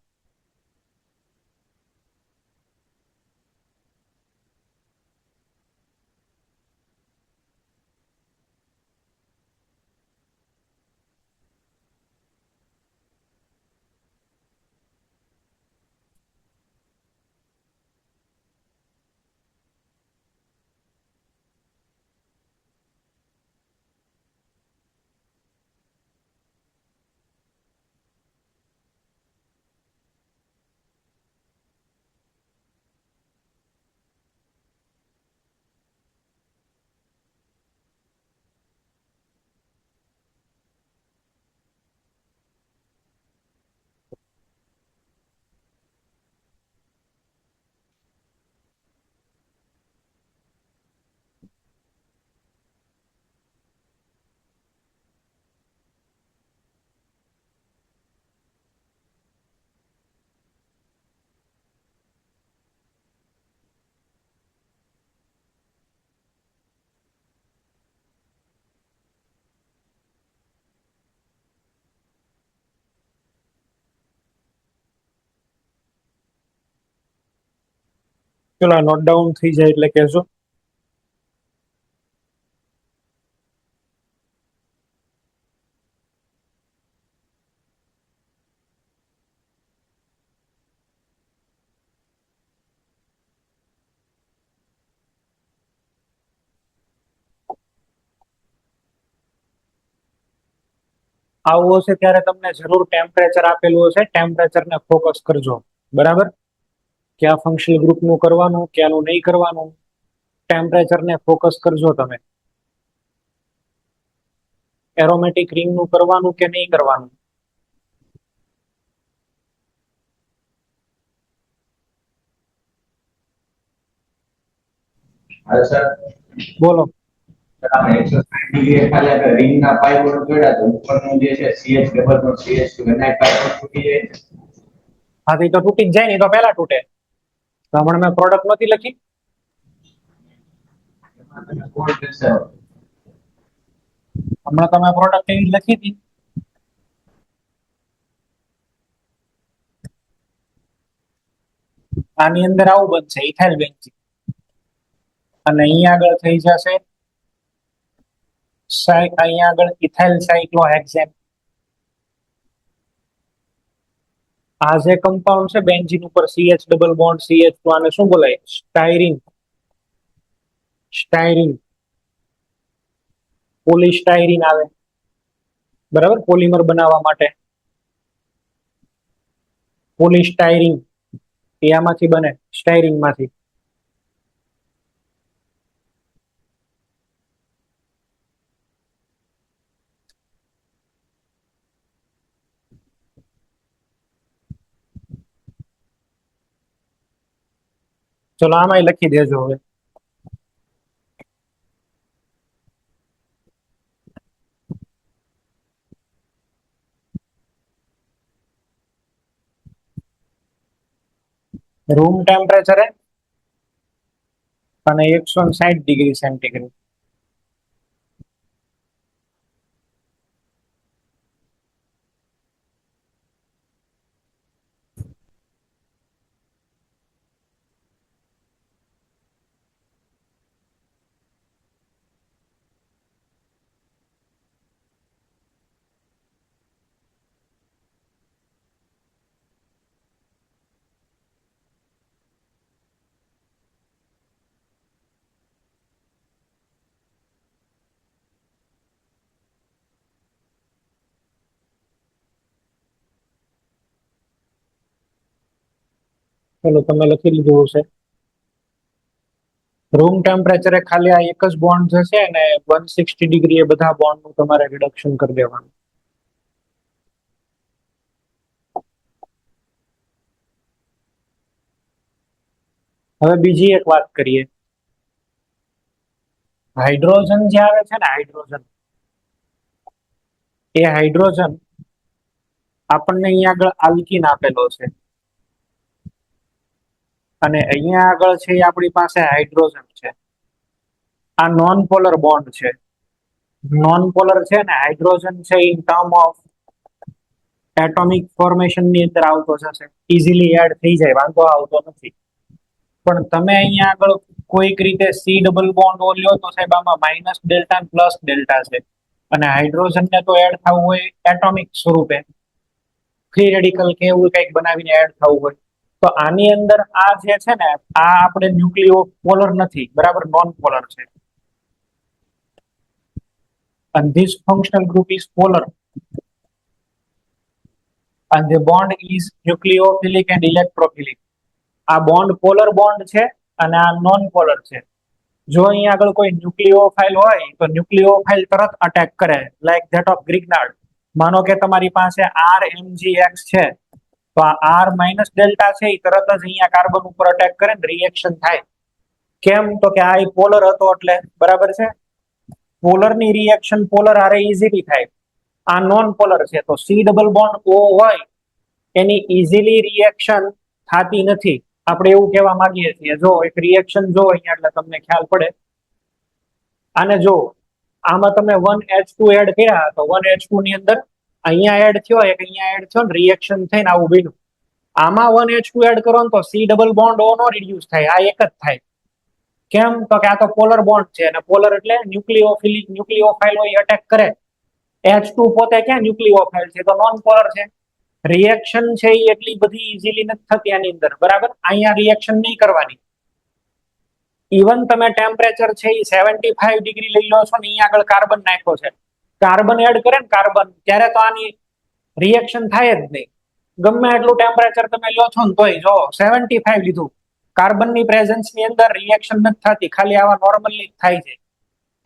ચલો નોટ ડાઉન થઈ જાય એટલે કહેજો. આવું હશે ત્યારે તમને જરૂર ટેમ્પરેચર આપેલું હશે, ટેમ્પરેચરને ફોકસ કરજો. બરાબર, ક્યાં ફંક્શનલ ગ્રુપનું કરવાનું, ક્યાંનું નહીં કરવાનું, ટેમ્પરેચરને ફોકસ કરજો તમે. એરોમેટિક રિંગનું કરવાનું કે નહીં કરવાનું. હા સર. બોલો. સર આપણે 160 ડિગ્રી ખાલી આપણે રિંગના પાઇપ પર જોડ્યા તો ઉપરનું જે છે CH ડબલ નો CH2 એના પાઇપ પર તૂટી જાય. હાથી તો તૂટી જ જાય ને, તો પહેલા તૂટે. તો હમણાં મેં પ્રોડક્ટ નથી લખી. હમણાં તમે પ્રોડક્ટ એવી લખી હતી. આની અંદર આવું બનશે ઇથાઇલ બેન્ઝીન, અને અહીંયા આગળ થઈ જશે અહીંયા આગળ ઇથાઇલ સાયક્લોહેક્સેન. આ જે કમ્પાઉન્ડ છે બેન્ઝીન ઉપર CH ડબલ બોન્ડ CH2, આને શું બોલાય? સ્ટાયરીન. સ્ટાયરીન, પોલીસ્ટાયરીન આવે. બરાબર, પોલિમર બનાવવા માટે પોલીસ્ટાયરીન એ આમાંથી બને, સ્ટાયરીન માંથી. ચલો આમાંય લખી દેજો હવે. રૂમ ટેમ્પરેચરે અને 160 ડિગ્રી સેન્ટીગ્રેડ. ચલો તમે લખી લીધું હશે. રૂમ ટેમ્પરેચરે ખાલી આ એક જ બોન્ડ જશે અને 160 ડિગ્રી એ બધા બોન્ડ નું તમારે રિડક્શન કરી દેવાનું. હવે બીજી એક વાત કરીએ. હાઇડ્રોજન જે આવે છે ને, હાઇડ્રોજન, એ હાઇડ્રોજન આપણને અહીંયા આગળ આલ્કીન આપેલો છે અને અહીંયા આગળ છે એ આપણી પાસે હાઇડ્રોજન છે. આ નોન પોલર બોન્ડ છે. નોન પોલર છે ને હાઇડ્રોજન છે, in term of atomic formation ની અંદર આવતો જશે, ઇઝીલી એડ થઈ જાય, વાંધો આવતો નથી. પણ તમે અહીંયા આગળ કોઈક રીતે સી ડબલ બોન્ડ ઓ લ્યો તો સાહેબ આમાં માઇનસ ડેલ્ટા પ્લસ ડેલ્ટા છે અને હાઇડ્રોજન ને તો એડ થવું હોય એટોમિક સ્વરૂપે, ફ્રી રેડિકલ કે એવું કંઈક બનાવીને એડ થવું હોય. તો આની અંદર આ જે છે ને, આ આપણે ન્યુક્લિયો પોલર નથી, બરાબર, નોન પોલર છે. And this functional group is polar and the bond is nucleophilic and electrophilic. આ બોન્ડ પોલર બોન્ડ છે અને આ નોન પોલર છે. જો અહીંયા આગળ કોઈ ન્યુક્લિયોફાઇલ હોય તો ન્યુક્લિયોફાઇલ તરત અટેક કરે, લાઈક ધેટ ઓફ ગ્રિગ્નાર્ડ. માનો કે તમારી પાસે RMgX છે તો આ R માઇનસ ડેલ્ટા છે એ તરત જ અહીંયા કાર્બન ઉપર અટેક કરે ને રિએક્શન થાય. કેમ? તો કે આ પોલર હતો એટલે, બરાબર છે. પોલર ની રિએક્શન પોલર હારે ઇઝીલી થાય. આ નોન પોલર છે તો સી ડબલ બોન્ડ ઓ હોય એની ઇઝીલી રિએક્શન થતી નથી. આપણે એવું કહેવા માંગીએ છીએ. જો એક રિએક્શન જો અહીંયા એટલે તમને ખ્યાલ પડે. આને જો આમાં તમે 1H2 એડ કર્યા તો 1H2 ની અંદર અહીંયા એડ થયો, એક અહીંયા એડ થયો ને રિએક્શન થઈને આવું બન્યું. આમાં 1H2 એડ કરો ને તો સી ડબલ બોન્ડ ઓ નો રિડ્યુસ થાય, આ એક જ થાય. કેમ? તો કે આ તો પોલર બોન્ડ છે અને પોલર એટલે ન્યુક્લિયોફિલિક, ન્યુક્લિયોફાઇલ હોય અટેક કરે. H2 પોતે ક્યાં ન્યુક્લિયોફાઇલ છે, તો નોન પોલર છે. રિએક્શન છે એ એટલી બધી ઇઝીલી નથી થતી આની અંદર, બરાબર. અહીંયા રિએક્શન નહીં કરવાની. ઇવન તમે ટેમ્પરેચર છે એ 75 ડિગ્રી લઈ લો છો ને, અહીંયા આગળ કાર્બન નાખ્યો છે, કાર્બન એડ કરે ને કાર્બન, ત્યારે તો આની રિએક્શન થાય જ નહીં. ગમે એટલું ટેમ્પરેચર તમે લો છો ને તોય જો 75 લીધું, કાર્બન ની પ્રેઝન્સ ની અંદર રિએક્શન નથી થતી, ખાલી આવા નોર્મલી થાય છે.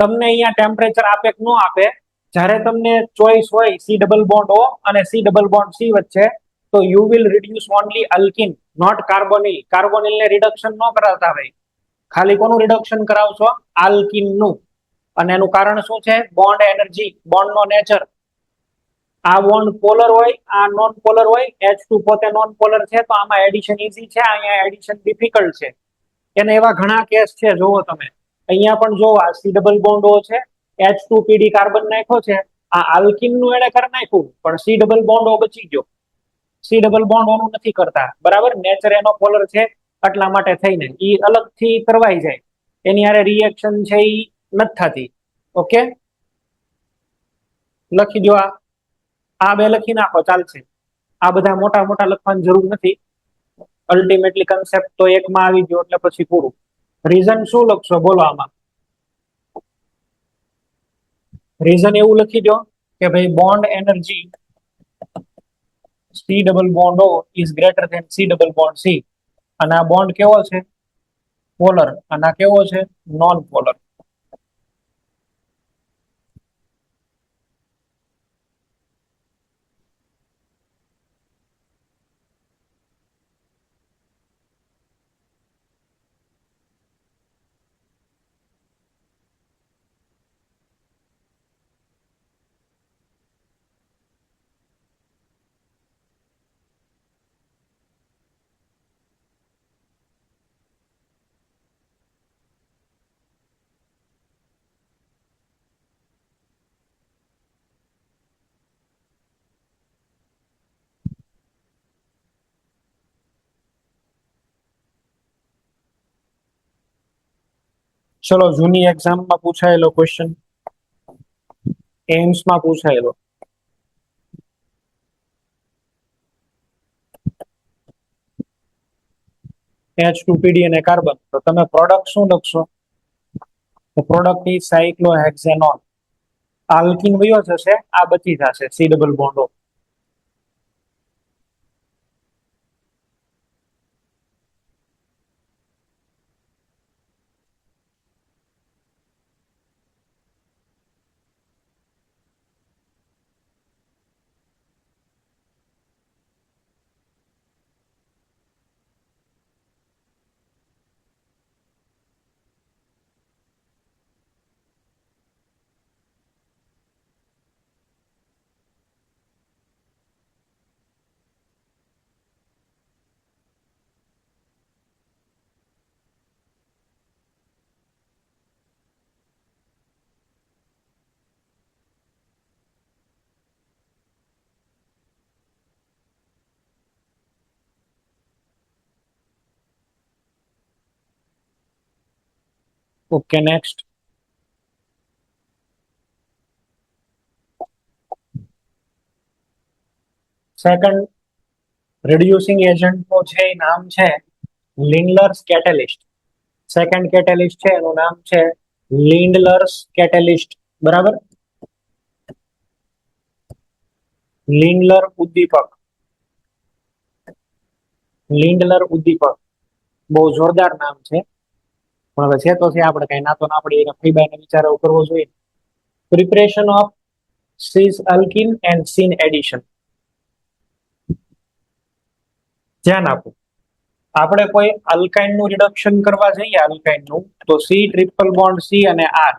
તમને અહીંયા ટેમ્પરેચર આપે કે ન આપે, જ્યારે તમને ચોઈસ હોય સી ડબલ બોન્ડ ઓ અને સી ડબલ બોન્ડ સી વચ્ચે, તો you will reduce only alkene, not carbonyl. Carbonyl ને રિડક્શન ન કરાવતા ભાઈ, ખાલી કોનું રિડક્શન કરાવશો? આલ્કિન નું. અને એનું કારણ શું છે? બોન્ડ એનર્જી, બોન્ડ નો નેચર. આ બોન્ડ પોલર હોય, આ નોન પોલર હોય. H2 પોતે નોન પોલર છે તો આમાં એડિશન ઈઝી છે, અહીંયા એડિશન ડિફિકલ્ટ છે. એને એવા ઘણા કેસ છે, જોવો તમે અહીંયા પણ જો આ સી ડબલ બોન્ડ ઓ છે, H2PD કાર્બન નાખ્યો છે, આ આલ્કિન નું એને કરી નાખ્યું પણ સી ડબલ બોન્ડ ઓ બચી ગયો. સી ડબલ બોન્ડ ઓ નું નથી કરતા, બરાબર. નેચર એનો પોલર છે એટલા માટે થઈને ઈ અલગથી કરવાઈ જાય, એની હારે રિએક્શન છે ઈ નથી થતી. ઓકે, લખી દો. આ બે લખી નાખો, ચાલશે. આ બધા મોટા મોટા લખવાની જરૂર નથી. અલ્ટિમેટલી કન્સેપ્ટ તો એકમાં આવી ગયો એટલે પછી પૂરું. રીઝન શું લખશો બોલો આમાં? રીઝન એવું લખી દો કે ભાઈ bond energy C double bond O is greater than C double bond C. અને આ બોન્ડ કેવો છે? પોલર. અને આ કેવો છે? Non polar. ચલો, જૂની એક્ઝામમાં પૂછાયેલો ક્વેશ્ચન, એમ્સમાં પૂછાયેલો. H2PD અને કાર્બન, તો તમે પ્રોડક્ટ શું લખશો? તો પ્રોડક્ટ ઇઝ સાયક્લોહેક્સેનોન. આલ્કિન વયો જશે, આ બચી જશે સી ડબલ બોન્ડ ઓ. . . . . . . . . . . . . . . . . . . . . . . . . . . . . . . . . . . . . . . . . . . . . . 。. . 。. 。. 。. 。. 。. 。. Okay, next. Second reducing agent નું છે એ નામ છે લિન્ડલર્સ કેટેલિસ્ટ. સેકન્ડ કેટેલિસ્ટ છે એનું નામ છે લિન્ડલર્સ કેટેલિસ્ટ. બરાબર, લિન્ડલર ઉદ્દીપક. લિન્ડલર ઉદ્દીપક બહુ જોરદાર નામ છે, પણ હવે છે તો છે, આપણે કઈ ના તો ના પડી એને ફઈબાઈને વિચારો કરવો જોઈએ. Preparation of cis alkene and syn addition. ધ્યાન આપો, આપણે કોઈ અલ્કાઇન નું રિડક્શન કરવા જઈએ અલ્કાઇન નું, તો સી ટ્રિપલ બોન્ડ સી અને આર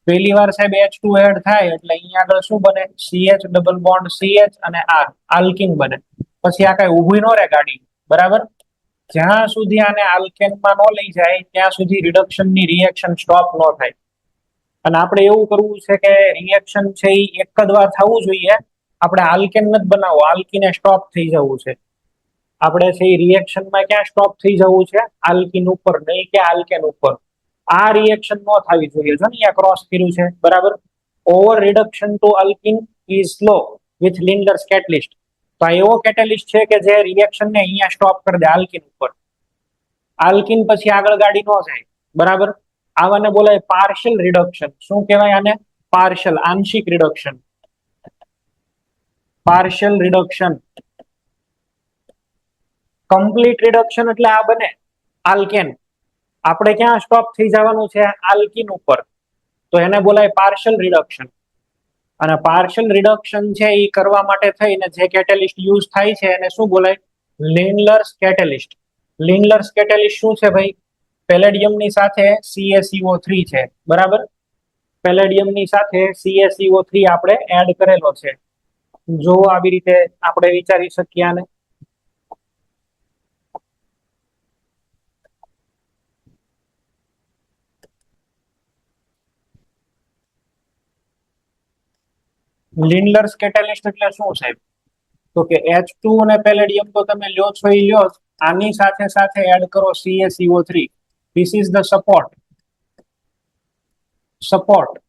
પહેલી વાર સાહેબ H2 એડ થાય એટલે અહીંયા આગળ શું બને? CH ડબલ બોન્ડ CH અને R આલ્કિન બને. પછી આ કઈ ઊભી નો રહે ગાડી. બરાબર, જ્યાં સુધી આને આલ્કેનમાં નો લઈ જાય ત્યાં સુધી રિડક્શન ની રિએક્શન સ્ટોપ નો થાય. અને આપણે એવું કરવું છે કે રિએક્શન છે એ એક જ વાર થવું જોઈએ. આપણે આલ્કેન નથી બનાવવો, આલ્કીને સ્ટોપ થઈ જવું છે. આપણે છે એ રિએક્શનમાં ક્યાં સ્ટોપ થઈ જવું છે? આલ્કિન ઉપર, નહીં કે આલ્કેન ઉપર. આ રિએક્શન નો થવી જોઈએ. જો ને અહીંયા ક્રોસ કર્યું છે. બરાબર, over reduction to alkene is slow with Lindlar's catalyst. તો આ એવો કેટેલિસ્ટ છે કે જે રિએક્શન ને અહીંયા સ્ટોપ કરી દે આલ્કિન ઉપર. આલ્કિન પછી આગળ ગાડી નો જાય. બરાબર, આવાને બોલાય પાર્શિયલ રિડક્શન. શું કહેવાય આને? પાર્શિયલ, આંશિક reduction. Partial reduction. Complete reduction એટલે આ બને આલ્કેન. આપણે ક્યાં સ્ટોપ થઈ જવાનું છે? આલ્કિન ઉપર. તો એને બોલાય પાર્શિયલ રિડક્શન. અને પાર્શિયલ રિડક્શન છે એ કરવા માટે થઈને જે કેટેલિસ્ટ યુઝ થાય છે એને શું બોલાય? લિન્ડલર્સ કેટેલિસ્ટ. લિન્ડલર્સ કેટેલિસ્ટ શું છે ભાઈ? પેલેડિયમની સાથે CaCO3 છે. બરાબર, પેલેડિયમની સાથે CaCO3 આપણે એડ કરેલો છે. જો આવી રીતે આપણે વિચારી શકીએ આને. લિન્ડલર્સ કેટેલિસ્ટ એટલે શું સાહેબ? તો કે H2 અને પેલેડિયમ તો તમે લ્યો છો એ લ્યો, આની સાથે સાથે એડ કરો CaCO3. This is the support. Support.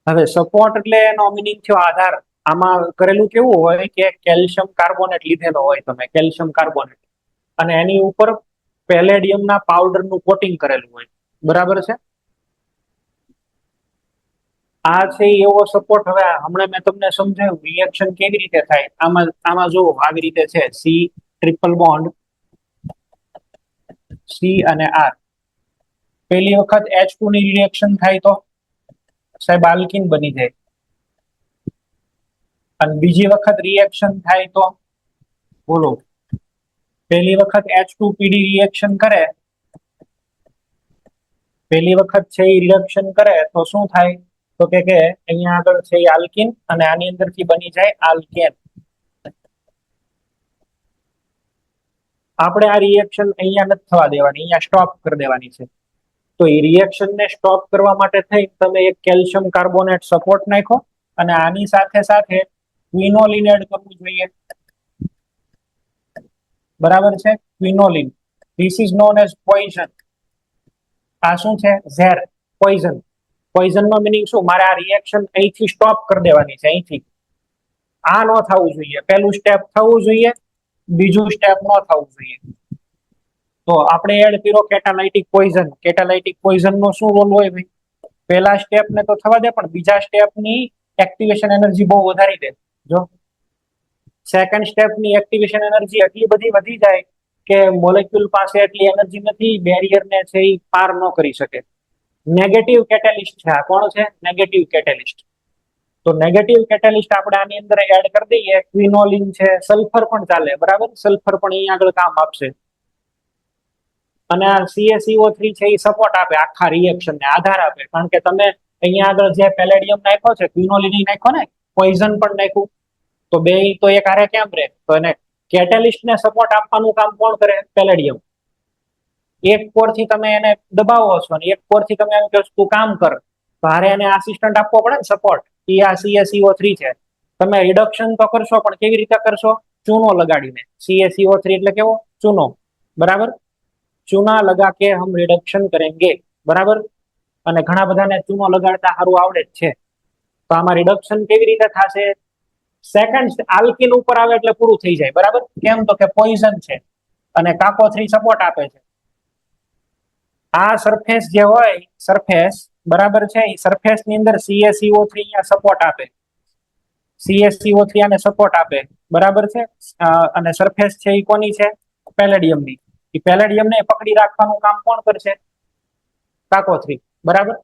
હવે સપોર્ટ એટલે એનો મિનિંગ થયો આધાર. આમાં કરેલું કેવું હોય કે કેલ્શિયમ કાર્બોનેટ લીધેલો હોય તમે, કેલ્શિયમ કાર્બોનેટ, અને એની ઉપર પેલેડિયમના પાવડરનું કોટિંગ કરેલું હોય. બરાબર છે, આ છે એવો સપોર્ટ. હવે હમણાં મેં તમને સમજાવ્યું રિએક્શન કેવી રીતે થાય. આમાં જો આવી રીતે છે, સી ટ્રિપલ બોન્ડ સી અને આર. પહેલી વખત H2 ની રિએક્શન થાય તો સાહેબ આલ્કિન બની જાય. અને બીજી વખત રિએક્શન થાય તો બોલો, પહેલી વખત H2PD રિએક્શન કરે, પહેલી વખત છે એ રિડક્શન કરે તો શું થાય? તો કે અહીંયા આગળ છે આલ્કિન અને આની અંદરથી બની જાય આલ્કેન. આપણે આ રિએક્શન અહીંયા નથી થવા દેવાની, અહીંયા સ્ટોપ કરી દેવાની છે. તો એ રિએક્શન ને સ્ટોપ કરવા માટે થઈ તમે એક કેલ્શિયમ કાર્બોનેટ સપોર્ટ નાખો અને આની સાથે સાથે ક્વિનોલિન એડ કરવું જોઈએ. બરાબર છે, quinoline. This is known as poison. આ શું છે? ઝેર, પોઈઝન. પોઈઝન નો મિનિંગ શું? મારે આ રિએક્શન અહીંથી સ્ટોપ કરી દેવાની છે, અહીંથી. આ ન થવું જોઈએ. પહેલું સ્ટેપ થવું જોઈએ, બીજું સ્ટેપ ન થવું જોઈએ. તો આપણે એડ કર્યો કેટાલાઇટિક પોઈઝન. કેટાલાઇટિક પોઈઝન નો શું રોલ હોય ભાઈ? પહેલા સ્ટેપ ને તો થવા દે, પણ બીજા સ્ટેપ ની એક્ટિવેશન એનર્જી બહુ વધારી દે. જો સેકન્ડ સ્ટેપ ની એક્ટિવેશન એનર્જી એટલી બધી વધી જાય કે મોલેક્યુલ પાસે એટલી એનર્જી નથી, બેરિયર ને છે એ પાર ન કરી શકે. નેગેટિવ કેટેલિસ્ટ છે આ. કોણ છે? Negative catalyst. તો નેગેટિવ કેટેલિસ્ટ આપણે આની અંદર એડ કરી દઈએ. ક્વિનોલિન છે, સલ્ફર પણ ચાલે. બરાબર, સલ્ફર પણ અહીંયા આગળ કામ આપશે. અને આ CaCO3 છે એ સપોર્ટ આપે, આખા રિએક્શન ને આધાર આપે. કારણ કે તમે અહીંયા આગળ જે પેલેડિયમ નાખ્યો છે, ક્વિનોલિન નાખ્યો ને, પોઈઝન પણ નાખ્યું, તો બે તો એક હારે કેમ રહે? તો એને કેટેલિસ્ટ ને સપોર્ટ આપવાનું કામ કોણ કરે? પેલેડિયમ. એક કોર થી તમે એને દબાવો છો અને એક કોર થી તમે એમ કહો તું કામ કર, તો હારે એને આસિસ્ટન્ટ આપવો પડે ને, સપોર્ટ. એ આ CaCO3 છે. તમે રિડક્શન તો કરશો, પણ કેવી રીતે કરશો? ચૂનો લગાડીને. CaCO3 એટલે કેવો? ચૂનો. बराबर, चूना लगा के हम रिडक्शन करेंगे. બરાબર. અને ઘણા બધાને ચૂનો લગાડતા સારું આવડે જ છે. તો આમાં રિડક્શન કેવી રીતે થશે? સેકન્ડ આલ્કિન ઉપર આવે એટલે પૂરું થઈ જાય. બરાબર. કેમ? તો કે પોઈઝન છે અને કાકો 3 સપોર્ટ આપે છે. આ સરફેસ જે હોય સરફેસ, બરાબર છે, એ સરફેસ ની અંદર CaCO3 અહીંયા સપોર્ટ આપે. CaCO3 આને સપોર્ટ આપે. બરાબર છે. અને સરફેસ છે એ કોની છે? પેલેડિયમ ની. એ પેલેડિયમ ને પકડી રાખવાનું કામ કોણ કરશે? કાકો 3. બરાબર.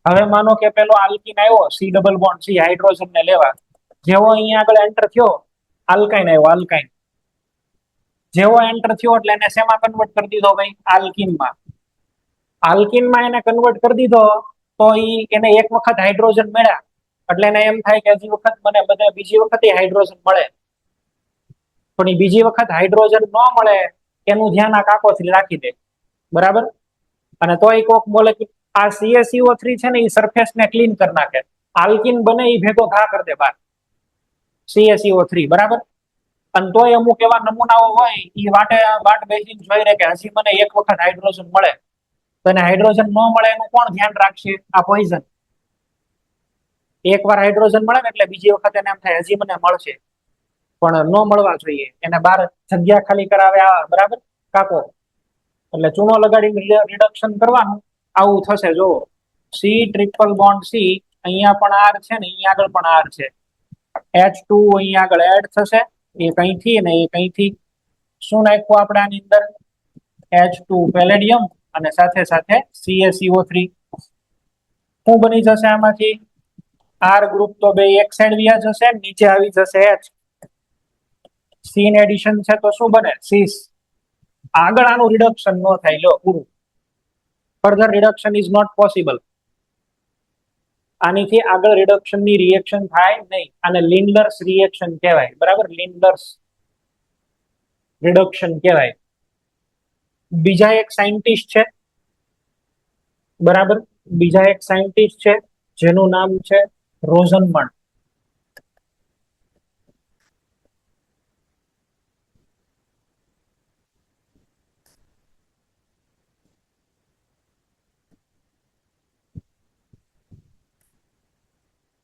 હવે માનો કે પેલો આલ્કિન આવ્યો C double bond C hydrogen ને લેવા, જેવો અહીંયા આગળ એન્ટર થયો આલ્કાઇન આવ્યો આલ્કાઇન, જેવો એન્ટર થયો એટલે એને શેમાં કન્વર્ટ કરી દીધો ભાઈ? આલ્કિનમાં. આલ્કિનમાં એને કન્વર્ટ કરી દીધો તો એને એક વખત હાઇડ્રોજન મળ્યા એટલે એને એમ થાય કે હજી વખત મને બધે બીજી વખત હાઇડ્રોજન મળે. પણ એ બીજી વખત હાઇડ્રોજન ન મળે એનું ધ્યાન આ કાકોથી રાખી દે. બરાબર. અને તો એ કોક મોલેક્યુલ આ CaCO3 છે ને એ સરફેસ ને ક્લીન કરી નાખે. આલ્કિન બને એ ભેગો ઘા કરી દે બહાર CaCO3. બરાબર. અને તોય અમુક એવા નમૂનાઓ હોય એ વાટ બેસીને જોઈ રહે કે હજી મને એક વખત હાઇડ્રોજન મળે. તો એને હાઇડ્રોજન ન મળે એનું કોણ ધ્યાન રાખશે? આ પોઈઝન. એકવાર હાઇડ્રોજન મળે ને એટલે બીજી વખત એને એમ થાય હજી મને મળશે, પણ ન મળવા જોઈએ, એને બહાર જગ્યા ખાલી કરાવે. બરાબર. કાકો એટલે ચૂનો લગાડીને રિડક્શન કરવાનું. આવું થશે. જો C ટ્રિપલ બોન્ડ C, અહીંયા પણ R છે ને અહીંયા આગળ પણ R છે. H2 અહીંયા આગળ એડ થશે, એક અહીંથી અને એક અહીંથી. શું નાખ્યું આપણે આની અંદર? H2 પેલેડિયમ અને સાથે સાથે CaCO3. શું બની જશે આમાંથી? R ગ્રુપ તો બે એક સાઈડ વ્યા જશે, નીચે આવી જશે H. C ને એડિશન છે તો શું બને? સીસ. આગળ આનું રિડક્શન ન થાય. લો પૂરું. Further reduction is not possible. આનીથી આગળ રિડક્શન ની રિએક્શન થાય નહીં. આને લિન્ડર્સ રિએક્શન કહેવાય. બરાબર. લિન્ડર્સ રિડક્શન કહેવાય. બીજા એક સાયન્ટિસ્ટ છે, બરાબર, બીજા એક સાયન્ટિસ્ટ છે જેનું નામ છે રોઝનમન્ડ.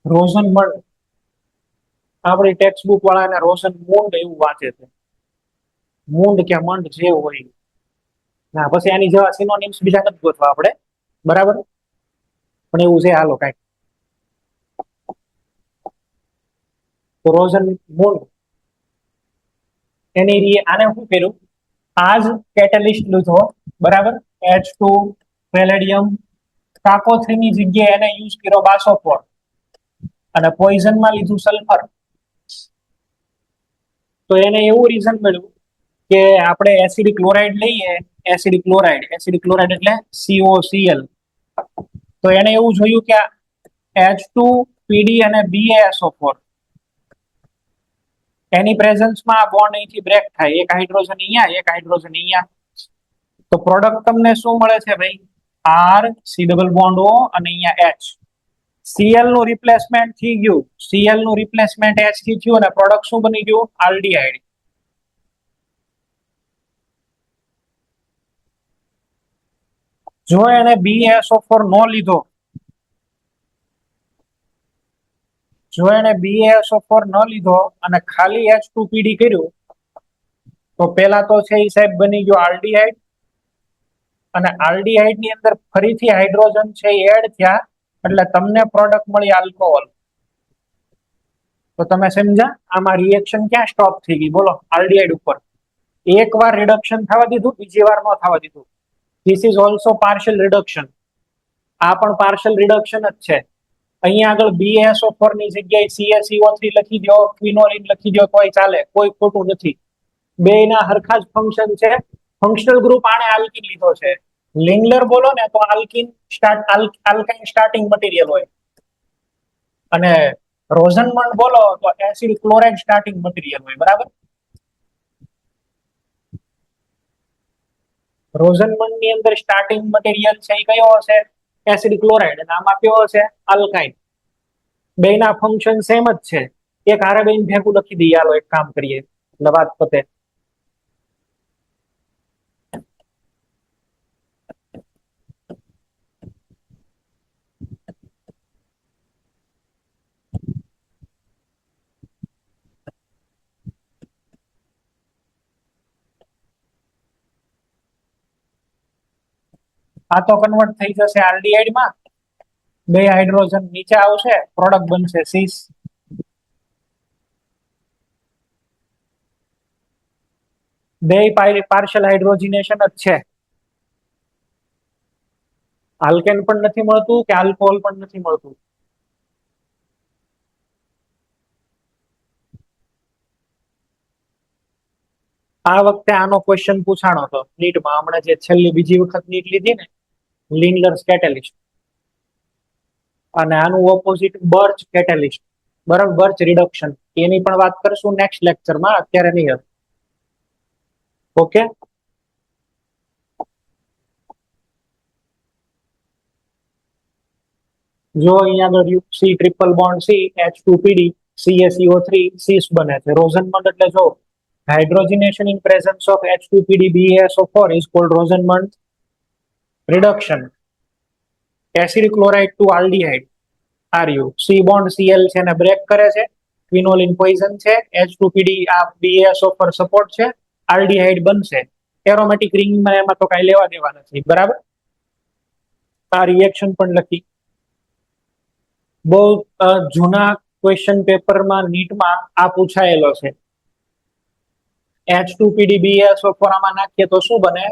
રોઝનમન્ડ આપણી ટેક્સ્ટ બુક વાળાને રોઝન મૂન્ડ એવું વાંચે છે. મૂન્ડ કે મંડ જે હોય ના, પછી આની જેવા સિનોનિમ્સ બીજા નથી ગોતવા આપણે. બરાબર. પણ એવું છે. હાલો કાંઈક તો રોઝન મૂન્ડ આને શું કર્યું? આ જ કેટેલિસ્ટ લીધો. બરાબર. H2 પેલેડિયમ કાકો 3 ની જગ્યાએ એને યુઝ કર્યો બાસોફોર અને પોઈઝન માં લીધું સલ્ફર. તો એને એવું રીઝન મળ્યું કે આપણે એસિડિક ક્લોરાઇડ લઈએ, એસિડિક ક્લોરાઇડ એટલે COCl. તો એને એવું જોયું કે H2 PD અને BaSO4 એની પ્રેઝન્સમાં આ બોન્ડ અહીંથી બ્રેક થાય. એક હાઇડ્રોજન અહીંયા, એક હાઇડ્રોજન અહીંયા. તો પ્રોડક્ટ તમને શું મળે છે ભાઈ? R C double bond O અને અહીંયા H. Cl નું રિપ્લેસમેન્ટ થઈ ગયું. Cl નું રિપ્લેસમેન્ટ H થી થયું અને પ્રોડક્ટ શું બની ગયું? આલ્ડીહાઇડ. જો એને BaSO4 નો લીધો, જો એને BaSO4 ન લીધો અને ખાલી H2PD કર્યું તો પેલા તો છે એ સાહેબ બની ગયો આલ્ડીહાઇડ, અને આલ્ડીહાઇડ ની અંદર ફરીથી હાઇડ્રોજન છે એ એડ થયા એટલે તમને પ્રોડક્ટ મળી આલ્કોહોલ. તો તમે સમજ્યા આમાં રિએક્શન ક્યાં સ્ટોપ થઈ ગઈ? બોલો. આલ્ડીહાઇડ ઉપર એકવાર રિડક્શન થવા દીધું, બીજી વાર ન થવા દીધું. This is also partial reduction. આ પણ પાર્શિયલ રિડક્શન જ છે. અહીંયા આગળ BaSO4 ની જગ્યાએ CaCO3 લખી દો, ક્વિનોલિન લખી દો તોય ચાલે, કોઈ ખોટું નથી. બેયના હરખા જ ફંક્શન છે. ફંક્શનલ ગ્રુપ આને આલ્કિન લીધો છે. લિંગલર બોલો ને તો આલ્કિન આલ્કાઇન સ્ટાર્ટિંગ મટીરિયલ હોય, અને રોઝનમન્ડ બોલો તો એસિડ ક્લોરાઇડ સ્ટાર્ટિંગ મટીરિયલ હોય. બરાબર. રોઝનમન્ડ ની અંદર સ્ટાર્ટિંગ મટીરિયલ છે એ કયો હશે? Acid chloride. અને આમાં કયો હશે? આલ્કાઇન. બેયના ફંક્શન સેમ જ છે. એક હારે બેન ભેગું લખી દઈએ. હાલો એક કામ કરીએ એટલે વાત પતે. આ તો કન્વર્ટ થઈ જશે આલ્ડીહાઇડ માં, બે હાઇડ્રોજન નીચે આવશે, પ્રોડક્ટ બનશે સીસ. બે પાર્શિયલ હાઇડ્રોજિનેશન જ છે. આલ્કેન પણ નથી મળતું કે આલ્કોહોલ પણ નથી મળતું. આ વખતે આનો ક્વેશ્ચન પૂછાણો હતો નીટમાં, હમણાં જે છેલ્લી બીજી વખત નીટ લીધી ને, લિનલર્સ કેટેલિસ્ટ, અને આનું ઓપોઝિટ બર્ચ કેટેલિસ્ટ, બરાબર, બર્ચ રિડક્શન, એની પણ વાત કરશું નેક્સ્ટ લેક્ચરમાં, અત્યારે નહીં. ઓકે, જો અહીંયા આગળ C triple bond C H2PD CaCO3 સીસ બને છે. રોઝનમન્ડ એટલે જો hydrogenation in presence of H2PD BaSO4 is called Rosenmund reduction. Acid chloride to aldehyde RU, C bond Cl છે ને બ્રેક કરે છે, ક્વિનોલિન પોઈઝન છે, H2PD આ BaSO4 સપોર્ટ છે, આલ્ડીહાઇડ બનશે. એરોમેટિક રિંગમાં એમાં તો કઈ લેવા દેવા નથી, બરાબર. આ રિએક્શન પણ લખી. બહુ જૂના ક્વેશ્ચન પેપરમાં નીટમાં આ પૂછાયેલો છે. H2PD BaSO4 આમાં નાખીએ તો શું બને?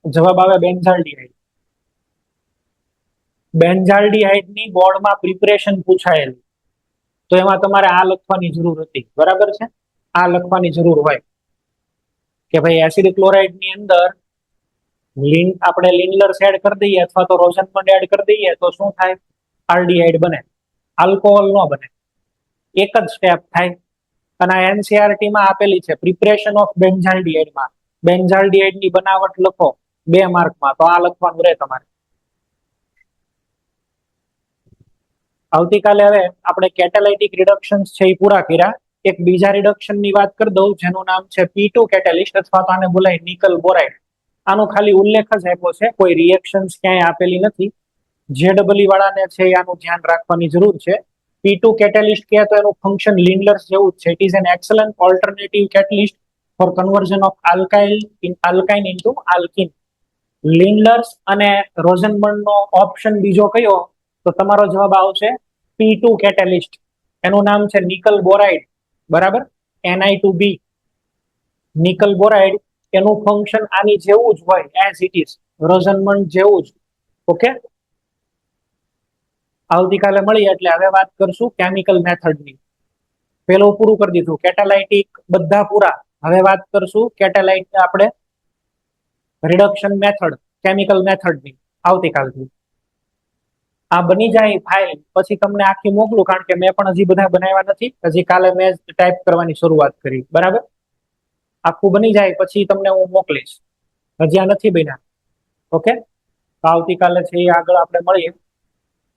જવાબ આવે બેન્ઝાલ્ડીહાઇડ. બેન્ઝાલ્ડીહાઇડ ની બોર્ડમાં પ્રિપરેશન પૂછાયેલું, તો એમાં તમારે આ લખવાની જરૂર હતી, બરાબર છે. આ લખવાની જરૂર હોય કે ભાઈ એસિડ ક્લોરાઇડ ની અંદર આપણે લિનલર્સ એડ કરી દઈએ અથવા તો રોઝનમન્ડ એડ કરી દઈએ તો શું થાય? આલ્ડીહાઇડ બને, આલ્કોહોલ ન બને. એક જ સ્ટેપ થાય. અને આ એનસીઆરટી માં આપેલી છે પ્રિપરેશન ઓફ બેન્ઝાલ્ડીહાઇડ માં. બેન્ઝાલ્ડીહાઇડ ની બનાવટ લખો 2 માર્કમાં, તો આ લખવાનું રહે તમારે. આવતીકાલે હવે આપણે કેટેલાઇટિક રિડક્શન્સ છે એ પૂરા કર્યા. એક બીજા રિડક્શન ની વાત કરી દઉં જેનું નામ છે P2 કેટેલિસ્ટ, અથવા તો આને બોલાય નિકલ બોરાઇડ. આનો ખાલી ઉલ્લેખ જ આપ્યો છે, કોઈ રિએક્શન્સ ક્યાંય આપેલી નથી. જેડબલઈ વાળાને છે આનું ધ્યાન રાખવાની જરૂર છે. P2 catalyst કહે તો એનું ફંક્શન લિનલર્સ જેવું જ છે. It is an excellent alternative catalyst for conversion of alkyne into alkene. લિનલર્સ અને રોઝનમન્ડ નો ઓપ્શન બીજો કયો? તો તમારો જવાબ આવશે P2 catalyst. એનું નામ છે નિકલ બોરાઇડ, બરાબર, Ni2B. નિકલ બોરાઇડ, એનું ફંક્શન આની જેવું જ હોય, એઝ ઇટ ઇઝ, રોઝનમન્ડ જેવું જ. ઓકે, આવતીકાલે મળીએ એટલે હવે વાત કરશું કેમિકલ મેથડની. પેલું પૂરું કરી દીધું, કેટાલાઇટિક બધા પૂરા. હવે વાત કરશું કેટાલાઇટ આપણે રિડક્શન મેથડ, કેમિકલ મેથડની આવતીકાલથી. આ બની જાય ફાઇલ પછી તમને આખી મોકલું, કારણ કે મેં પણ હજી બધા બનાવ્યા નથી. હજી કાલે મેં ટાઈપ કરવાની શરૂઆત કરી, બરાબર. આખું બની જાય પછી તમને હું મોકલીશ. હજી આ નથી બન્યા. ઓકે, આવતીકાલે છે એ આગળ આપણે મળીએ.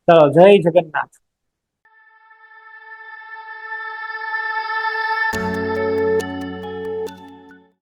ચલો, જય જગન્નાથ.